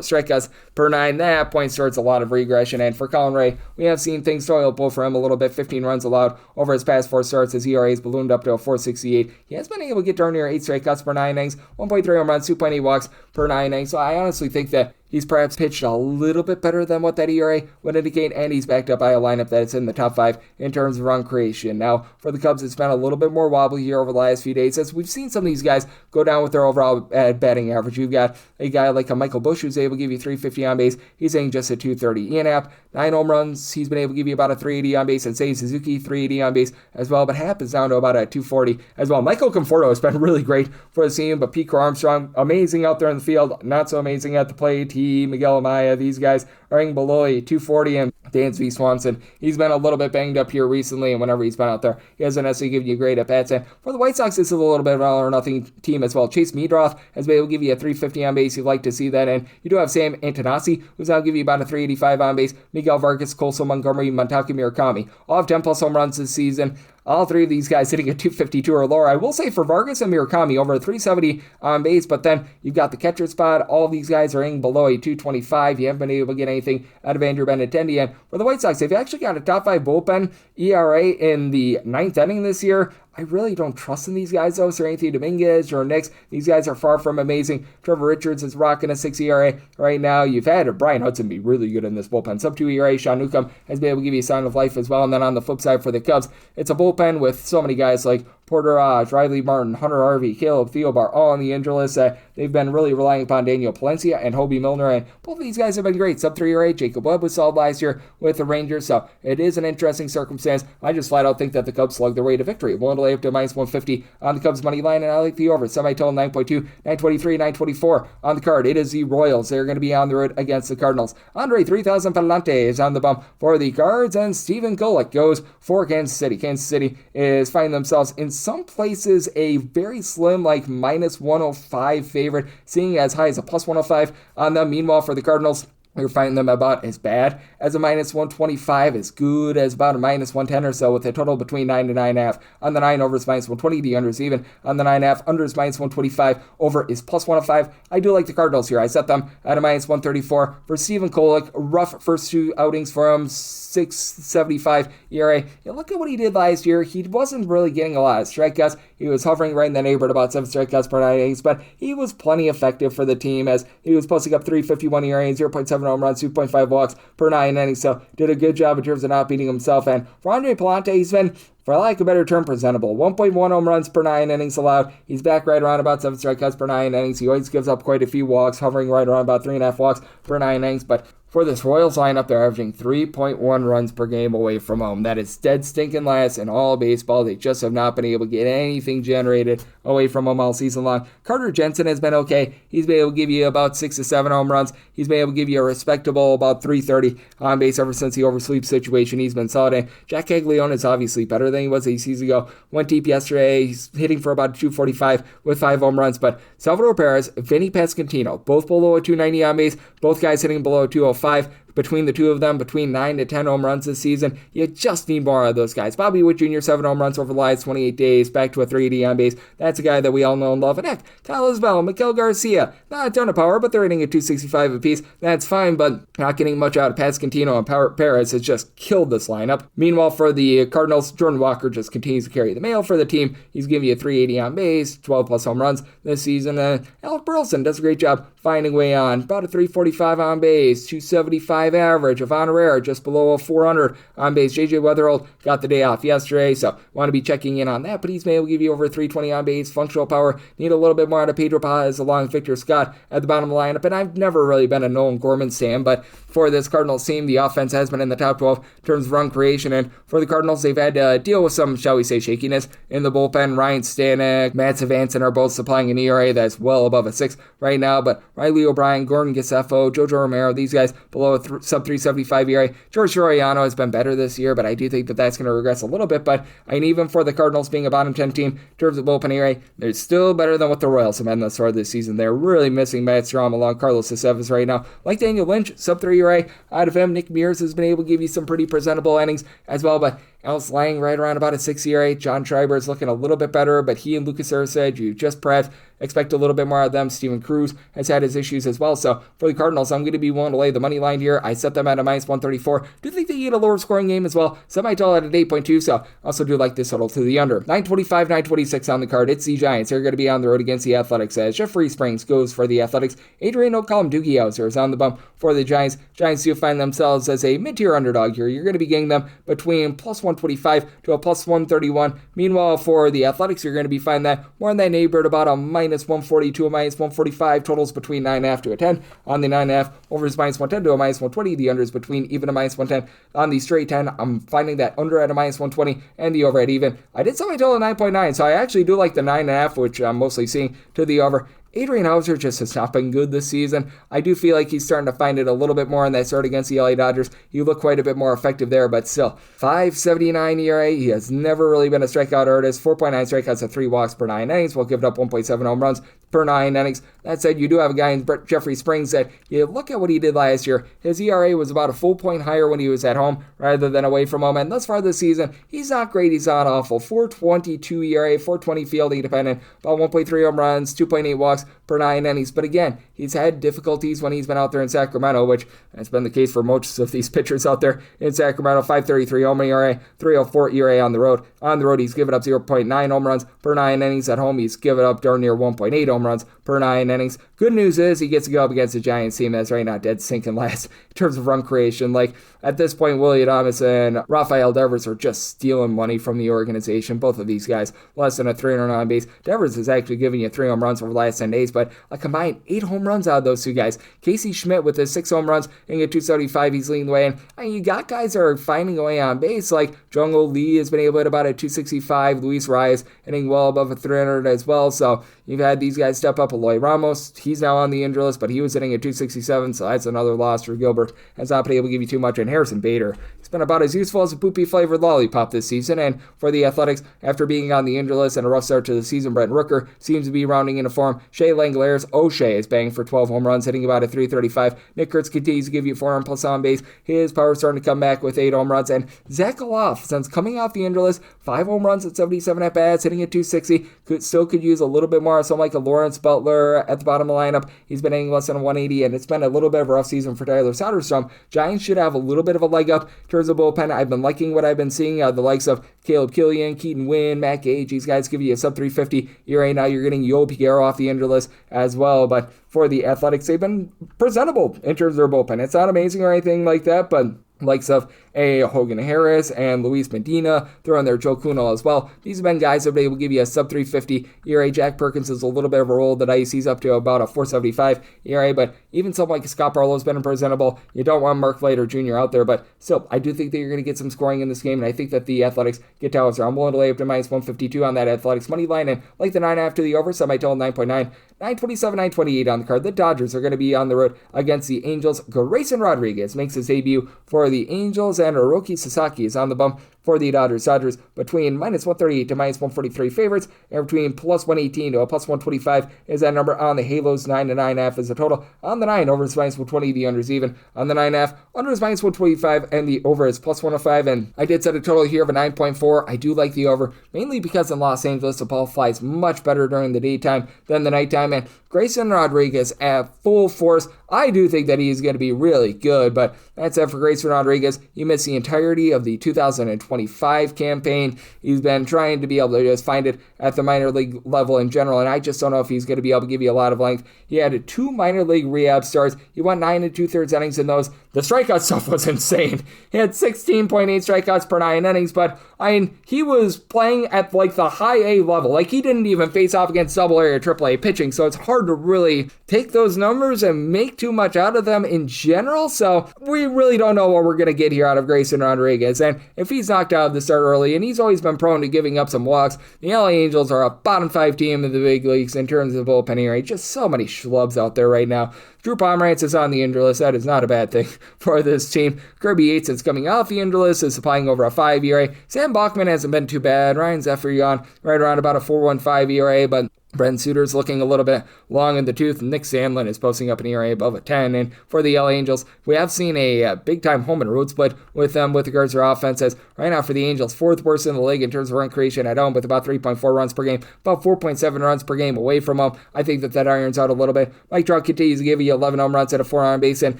strikeouts per 9. That point starts a lot of regression. And for Colin Ray, we have seen things start to pull for him a little bit. 15 runs allowed over his past 4 starts. His ERA has ballooned up to a 4.68. He has been able to get darn near 8 strikeouts per 9 innings, 1.3 home runs, 2.8 walks per 9 innings. So I honestly think that he's perhaps pitched a little bit better than what that ERA would indicate, and he's backed up by a lineup that's in the top 5 in terms of run creation. Now, for the Cubs, it's been a little bit more wobbly here over the last few days, as we've seen some of these guys go down with their overall batting average. You've got a guy like a Michael Busch who's able to give you 350 on base. He's hitting just at 230. Ian Happ, 9 home runs. He's been able to give you about a 380 on base, and Seiya Suzuki, 380 on base as well, but Happ is down to about a 240 as well. Michael Conforto has been really great for the team, but Pete Crow Armstrong, amazing out there in the field, not so amazing at the plate. JT, Miguel Amaya, these guys are hitting below a 240, and Dansby Swanson, he's been a little bit banged up here recently, and whenever he's been out there, he hasn't necessarily given you great at-bats. And for the White Sox, this is a little bit of an all-or-nothing team as well. Chase Meadroth has been able to give you a 350 on base. You'd like to see that. And you do have Sam Antonassi, who's now giving you about a 385 on base. Miguel Vargas, Colson Montgomery, Montaki Murakami, all have 10-plus home runs this season. All three of these guys hitting a 252 or lower. I will say for Vargas and Murakami, over a 370 on base, but then you've got the catcher spot. All of these guys are hitting below a 225. You haven't been able to get anything out of Andrew Benintendi. And for the White Sox, they've actually got a top 5 bullpen ERA in the 9th inning this year. I really don't trust in these guys, though. Sir Anthony Dominguez or Nix, these guys are far from amazing. Trevor Richards is rocking a 6 ERA right now. You've had Brian Hudson be really good in this bullpen. Sub 2 ERA. Sean Newcomb has been able to give you a sign of life as well. And then on the flip side for the Cubs, it's a bullpen with so many guys like Porter Raj, Riley Martin, Hunter Harvey, Caleb Theobar, all on the injury list. They've been really relying upon Daniel Palencia and Hobie Milner, and both of these guys have been great. Sub 3 ERA. Jacob Webb was solid last year with the Rangers, so it is an interesting circumstance. I just flat out think that the Cubs slug their way to victory. One to lay up to minus 150 on the Cubs money line, and I like the over. Semi-total 9.2, 923, 924 on the card. It is the Royals. They're going to be on the road against the Cardinals. Andre 3000 Palante is on the bump for the Cards, and Stephen Golick goes for Kansas City. Kansas City is finding themselves in some places a very slim, like minus 105 favorite, seeing as high as a plus 105 on them. Meanwhile, for the Cardinals, you're finding them about as bad as a minus 125, as good as about a minus 110 or so, with a total between 9 to 9.5. On the 9, over is minus 120. The under is even. On the 9.5, under is minus 125. Over is plus 105. I do like the Cardinals here. I set them at a minus 134. For Stephen Golick, rough first 2 outings for him, 6.75 ERA. You look at what he did last year. He wasn't really getting a lot of strikeouts. He was hovering right in the neighborhood about 7 strikeouts per 9 innings, but he was plenty effective for the team as he was posting up 3.51 ERA, 0.7 home runs, 2.5 walks per 9 innings, so did a good job in terms of not beating himself. And for Andre Palante, he's been, for lack of a better term, presentable. 1.1 home runs per 9 innings allowed. He's back right around about 7 strikeouts per 9 innings. He always gives up quite a few walks, hovering right around about 3.5 walks per 9 innings, but for this Royals lineup, they're averaging 3.1 runs per game away from home. That is dead stinking last in all baseball. They just have not been able to get anything generated away from home all season long. Carter Jensen has been okay. He's been able to give you about 6 to 7 home runs. He's been able to give you a respectable about 330 on base ever since the oversleep situation. He's been solid. And Jack Caglione is obviously better than he was 8 seasons ago. Went deep yesterday. He's hitting for about 245 with 5 home runs. But Salvador Perez, Vinny Pasquantino, both below a 290 on base. Both guys hitting below a 205. Between the two of them, between 9 to 10 home runs this season. You just need more of those guys. Bobby Witt Jr., 7 home runs over the last 28 days, back to a 380 on base. That's a guy that we all know and love. And heck, Kyle Isbell, Miguel Garcia, not a ton of power, but they're hitting at 265 apiece. That's fine, but not getting much out of Pasquantino and Perez has just killed this lineup. Meanwhile, for the Cardinals, Jordan Walker just continues to carry the mail for the team. He's giving you a 380 on base, 12 plus home runs this season. Alec Burleson does a great job finding way on. About a 345 on base, 275 average. Ivan Herrera just below a 400 on base. JJ Weatherholt got the day off yesterday, so want to be checking in on that, but he's been able to give you over 320 on base. Functional power. Need a little bit more out of Pedro Paz along with Victor Scott at the bottom of the lineup, and I've never really been a Nolan Gorman stan, but for this Cardinals team, the offense has been in the top 12 in terms of run creation, and for the Cardinals, they've had to deal with some, shall we say, shakiness in the bullpen. Ryan Stanek, Matt Savanson are both supplying an ERA that's well above a 6 right now, but Riley O'Brien, Gordon Gaseffo, Jojo Romero, these guys below a sub 375 ERA. George Soriano has been better this year, but I do think that that's going to regress a little bit, but even for the Cardinals being a bottom 10 team in terms of bullpen ERA, they're still better than what the Royals have been thus far this season. They're really missing Matt Strahm along Carlos Estevez right now. Like Daniel Lynch, sub 3 ERA out of him. Nick Mears has been able to give you some pretty presentable innings as well, but Alex Lang right around about a 6 ERA. John Schreiber is looking a little bit better, but he and Lucas Erceg, you just perhaps expect a little bit more out of them. Steven Cruz has had his issues as well. So for the Cardinals, I'm going to be willing to lay the money line here. I set them at a minus 134. Do think they get a lower scoring game as well. Semi-total at an 8.2. So also do like this total to the under. 925, 926 on the card. It's the Giants. They're going to be on the road against the Athletics as Jeffrey Springs goes for the Athletics. Adrian O'Callum Doogie Howser is on the bump for the Giants. Giants do find themselves as a mid-tier underdog here. You're going to be getting them between plus 125 to a plus 131. Meanwhile, for the Athletics, you're going to be finding that more in that neighborhood, about a minus 140 to a minus 145. Totals between 9.5 to a 10. On the 9.5, over is minus 110 to a minus 120. The under is between even a minus 110. On the straight 10, I'm finding that under at a minus 120 and the over at even. I did semi-total at 9.9, so I actually do like the 9.5, which I'm mostly seeing to the over. Adrian Houser just has not been good this season. I do feel like he's starting to find it a little bit more in that start against the LA Dodgers. He looked quite a bit more effective there, but still, 5.79 ERA. He has never really been a strikeout artist. 4.9 strikeouts at 3 walks per 9 innings, while giving up 1.7 home runs per 9 innings. That said, you do have a guy in Jeffrey Springs that you look at what he did last year. His ERA was about a full point higher when he was at home rather than away from home. And thus far this season, he's not great. He's not awful. 4.22 ERA, 4.20 fielding dependent, about 1.3 home runs, 2.8 walks per 9 innings. But again, he's had difficulties when he's been out there in Sacramento, which has been the case for most of these pitchers out there in Sacramento. 5.33 home ERA, 3.04 ERA on the road. On the road, he's given up 0.9 home runs per 9 innings. At home, he's given up darn near 1.8 home runs per 9 innings. Good news is he gets to go up against the Giants team that's right now dead sinking last in terms of run creation. Like, at this point, Willie Adames and Rafael Devers are just stealing money from the organization. Both of these guys, less than a 300 on base. Devers is actually giving you 3 home runs over the last 10 days, but a combined 8 home runs out of those two guys. Casey Schmidt with his 6 home runs, hitting at 275, he's leading the way. And I mean, you got guys that are finding a way on base, like Jung-Ho Lee has been able to hit about a 265, Luis Reyes hitting well above a 300 as well. So you've had these guys step up. Eloy Ramos, he's now on the injury list, but he was hitting at 267, so that's another loss for Gilbert. Has not been able to give you too much. And Harrison Bader, he's been about as useful as a poopy-flavored lollipop this season. And for the Athletics, after being on the injury list and a rough start to the season, Brent Rooker seems to be rounding into form. Shea Langoliers, O'Shea is banging for 12 home runs, hitting about a 335. Nick Kurtz continues to give you 400 plus on base. His power starting to come back with 8 home runs. And Zach Olof, since coming off the injury list, 5 home runs at 77 at-bats, hitting at 260. Could use a little bit more. Something like a Lawrence Butler at the bottom of the lineup. He's been hitting less than a 180, and it's been a little bit of a rough season for Tyler Soderstrom. Giants should have a little bit of a leg up in terms of bullpen. I've been liking what I've been seeing. The likes of Caleb Killian, Keaton Wynn, Matt Gage. These guys give you a sub 350 ERA. Now you're getting Yoel Piguero off the injury list as well. But for the Athletics, they've been presentable in terms of their bullpen. It's not amazing or anything like that, but likes of Hogan Harris and Luis Medina, throw in there Joe Kuhnel as well. These have been guys that have been able to give you a sub 350 ERA. Jack Perkins is a little bit of a roll that he's up to about a 475 ERA, but even something like Scott Barlow's been presentable. You don't want Mark Leiter Jr. out there, but still, I do think that you're going to get some scoring in this game, and I think that the Athletics get to Hauser. I'm willing to lay up to minus 152 on that Athletics money line, and like the 9 after the over, so I might tell 9.9. 927, 928 on the card. The Dodgers are going to be on the road against the Angels. Grayson Rodriguez makes his debut for the Angels, and Hiroki Sasaki is on the bump for the Dodgers. Dodgers between minus 138 to minus 143 favorites, and between plus 118 to a plus 125 is that number on the Halos. 9 to 9.5 is the total. On the 9, over is minus 120, the under is even. On the 9.5, under is minus 125, and the over is plus 105. And I did set a total here of a 9.4. I do like the over, mainly because in Los Angeles, the ball flies much better during the daytime than the nighttime. And Grayson Rodriguez at full force, I do think that he's going to be really good, but that's it for Grayson Rodriguez. He missed the entirety of the 2025 campaign. He's been trying to be able to just find it at the minor league level in general, and I just don't know if he's going to be able to give you a lot of length. He had 2 minor league rehab starts. He went 9 2/3 innings in those. The strikeout stuff was insane. He had 16.8 strikeouts per 9 innings, but I mean, he was playing at like the high A level. Like, he didn't even face off against double A or triple A pitching, so it's hard to really take those numbers and make too much out of them in general. So we really don't know what we're going to get here out of Grayson Rodriguez. And if he's knocked out of the start early, and he's always been prone to giving up some walks, the LA Angels are a bottom 5 team in the big leagues in terms of bullpen ERA. Just so many schlubs out there right now. Drew Pomerantz is on the injury list. That is not a bad thing for this team. Kirby Yates is coming off the injury list, is supplying over a 5 ERA. Sam Bachman hasn't been too bad. Ryan Zephyrion right around about a 4.15 ERA, but Brent Suter's looking a little bit long in the tooth. Nick Sandlin is posting up an ERA above a 10. And for the LA Angels, we have seen a big-time home and road split with them with regards to their offense. As right now for the Angels, 4th worst in the league in terms of run creation at home with about 3.4 runs per game, about 4.7 runs per game away from home. I think that irons out a little bit. Mike Trout continues to give you 11 home runs at a 4 on base, and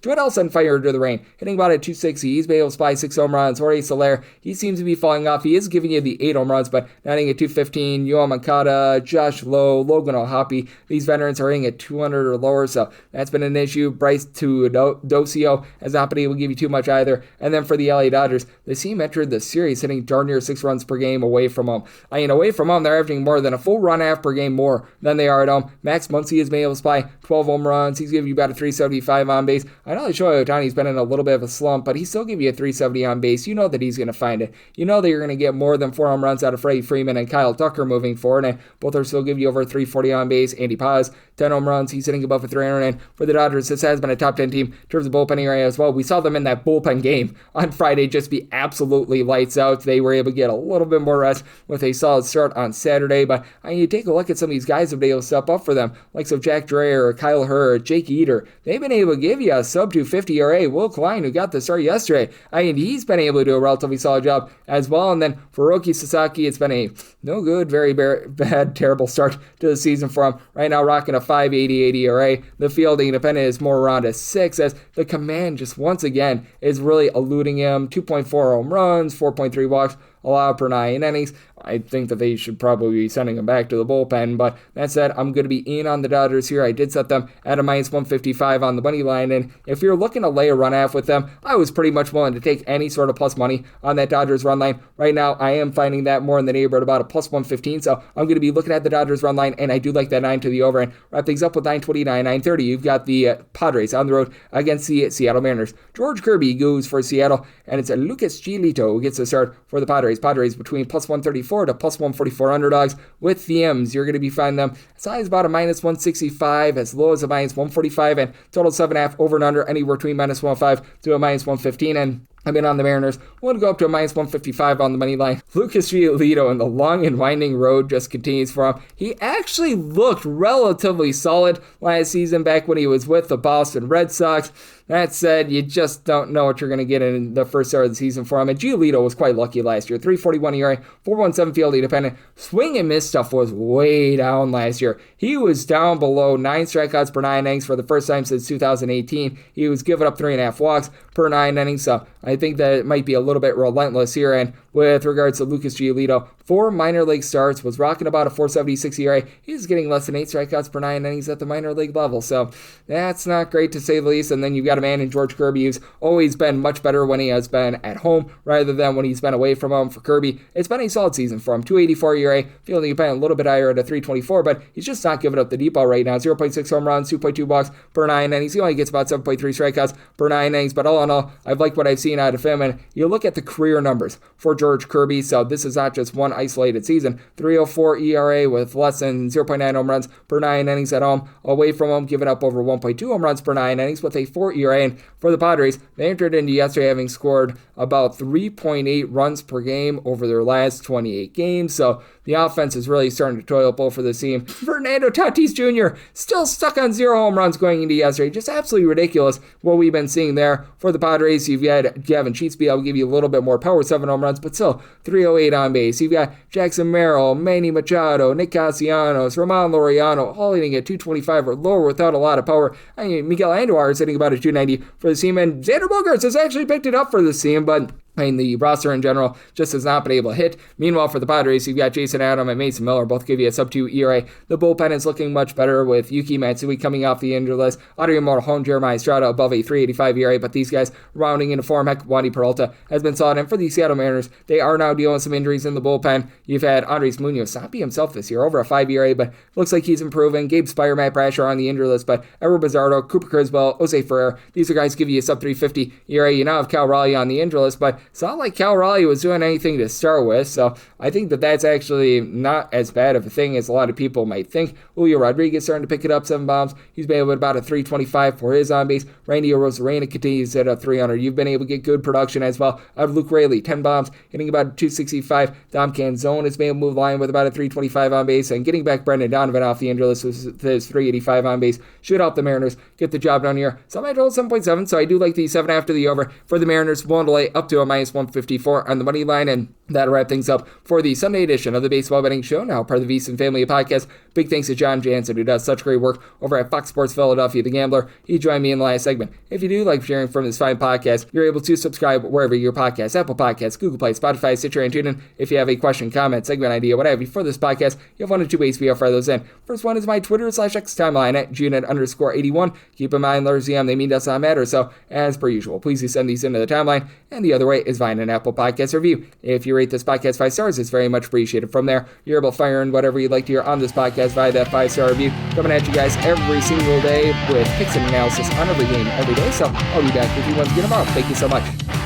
Joel Elson fired to the rain, hitting about a 260. He's been able to supply 6 home runs. Jorge Soler, he seems to be falling off. He is giving you the 8 home runs, but not hitting at 215. Yoel Moncada, Josh Lowe, Logan O'Hoppe, these veterans are hitting at 200 or lower, so that's been an issue. Bryce Teodosio has not been able to give you too much either. And then for the LA Dodgers, the team entered the series hitting darn near 6 runs per game away from home. I mean, away from home, they're averaging more than a full run half per game more than they are at home. Max Muncy has been able to supply 12 home runs. He's giving you about a 375 on base. I know that Shohei Ohtani's been in a little bit of a slump, but he's still giving you a 370 on base. You know that he's going to find it. You know that you're going to get more than 4 home runs out of Freddie Freeman and Kyle Tucker moving forward, and both are still giving you over Schwarber, 340 on base. Andy Paz, 10 home runs. He's hitting above a 300. And for the Dodgers, this has been a top 10 team in terms of bullpen area as well. We saw them in that bullpen game on Friday just be absolutely lights out. They were able to get a little bit more rest with a solid start on Saturday. But you take a look at some of these guys who have been able to step up for them, like so Jack Dreyer, Kyle Hurd, Jake Eater. They've been able to give you a sub 250 ERA. Will Klein, who got the start yesterday, he's been able to do a relatively solid job as well. And then for Roki Sasaki, it's been a no good, very bad, terrible start to the season for him. Right now, rocking a 5.88 ERA. The fielding independent is more around a 6, as the command just once again is really eluding him. 2.4 home runs, 4.3 walks allowed per 9 innings. I think that they should probably be sending him back to the bullpen, but that said, I'm going to be in on the Dodgers here. I did set them at a minus 155 on the money line, and if you're looking to lay a run half with them, I was pretty much willing to take any sort of plus money on that Dodgers run line. Right now, I am finding that more in the neighborhood about a plus 115, so I'm going to be looking at the Dodgers run line, and I do like that 9 to the over, and wrap things up with 929, 930. You've got the Padres on the road against the Seattle Mariners. George Kirby goes for Seattle, and it's a Lucas Giolito who gets the start for the Padres. Padres between plus 134 to plus 144 underdogs. With the M's, you're going to be finding them as high as about a minus 165, as low as a minus 145, and total 7.5 over and under anywhere between minus 105 to a minus 115. And I'm in on the Mariners. We'll go up to a minus 155 on the money line. Lucas Giolito, and the long and winding road just continues for him. He actually looked relatively solid last season back when he was with the Boston Red Sox. That said, you just don't know what you're going to get in the first start of the season for him. And Giolito was quite lucky last year. 341 ERA, 417 field independent. Swing and miss stuff was way down last year. He was down below 9 strikeouts per 9 innings for the first time since 2018. He was giving up 3.5 walks per 9 innings. So I think that it might be a little bit relentless here. And with regards to Lucas Giolito, 4 minor league starts, was rocking about a 4.76 ERA. He's getting less than 8 strikeouts per 9 innings at the minor league level. So that's not great to say the least. And then you've got a man in George Kirby who's always been much better when he has been at home rather than when he's been away from home. For Kirby, it's been a solid season for him. 2.84 ERA, fielding independent a little bit higher at a 3.24, but he's just not giving up the deep ball right now. 0.6 home runs, 2.2 walks per 9 innings. He only gets about 7.3 strikeouts per 9 innings, but all in all, I've liked what I've seen out of him. And you look at the career numbers for George Kirby, so this is not just one isolated season. 3.04 ERA with less than 0.9 home runs per 9 innings at home. Away from home, giving up over 1.2 home runs per 9 innings with a 4 ERA. And for the Padres, they entered into yesterday having scored about 3.8 runs per game over their last 28 games. So the offense is really starting to toil up for this team. Fernando Tatis Jr. still stuck on 0 home runs going into yesterday. Just absolutely ridiculous what we've been seeing there. For the Padres, you've got Gavin Sheets be able to give you a little bit more power, 7 home runs, but still 308 on base. You've got Jackson Merrill, Manny Machado, Nick Castellanos, Ramon Laureano, all hitting at 225 or lower without a lot of power. Miguel Andujar is hitting about a 290 for the team, and Xander Bogaerts has actually picked it up for this team, but the roster in general just has not been able to hit. Meanwhile, for the Padres, you've got Jason Adam and Mason Miller, both give you a sub-2 ERA. The bullpen is looking much better with Yuki Matsui coming off the injured list. Adrian Morejon, Jeremiah Estrada above a 3.85 ERA, but these guys rounding into form. Heck, Wandy Peralta has been solid. And for the Seattle Mariners, they are now dealing with some injuries in the bullpen. You've had Andres Munoz not be himself this year, over a 5 ERA, but looks like he's improving. Gabe Spire, Matt Brasher on the injured list, but Edward Bizardo, Cooper Criswell, Jose Ferrer, these are guys give you a sub-350 ERA. You now have Cal Raleigh on the injured list, but it's not like Cal Raleigh was doing anything to start with, so I think that that's actually not as bad of a thing as a lot of people might think. Julio Rodriguez starting to pick it up, 7 bombs. He's been able to about a 325 for his on base. Randy Arozarena continues at a 300. You've been able to get good production as well out of Luke Raley, 10 bombs, hitting about a 265. Dom Canzone has been able to move the line with about a 325 on base, and getting back Brendan Donovan off the injured list with his 385 on base should help the Mariners get the job done here. So I told 7.7, so I do like the 7 after the over for the Mariners. Willing to lay up to a minus 154 on the money line, and that'll wrap things up for the Sunday edition of the Baseball Betting Show, now part of the VSiN family of podcasts. Big thanks to Jon Jansen, who does such great work over at Fox Sports Philadelphia, The Gambler. He joined me in the last segment. If you do like hearing from this fine podcast, you're able to subscribe wherever your podcasts, Apple Podcasts, Google Play, Spotify, Stitcher, and TuneIn. If you have a question, comment, segment idea, what have you for this podcast, you have 1 of 2 ways to fire those in. First one is my Twitter/X timeline at Junit_81. Keep in mind, letters EM, they mean does not matter, so as per usual, please do send these into the timeline. And the other way is via an Apple Podcast review. If you rate this podcast 5 stars, it's very much appreciated. From there, you're able to fire in whatever you'd like to hear on this podcast via that 5-star review. Coming at you guys every single day with picks and analysis on every game every day. So I'll be back with you once again tomorrow. Thank you so much.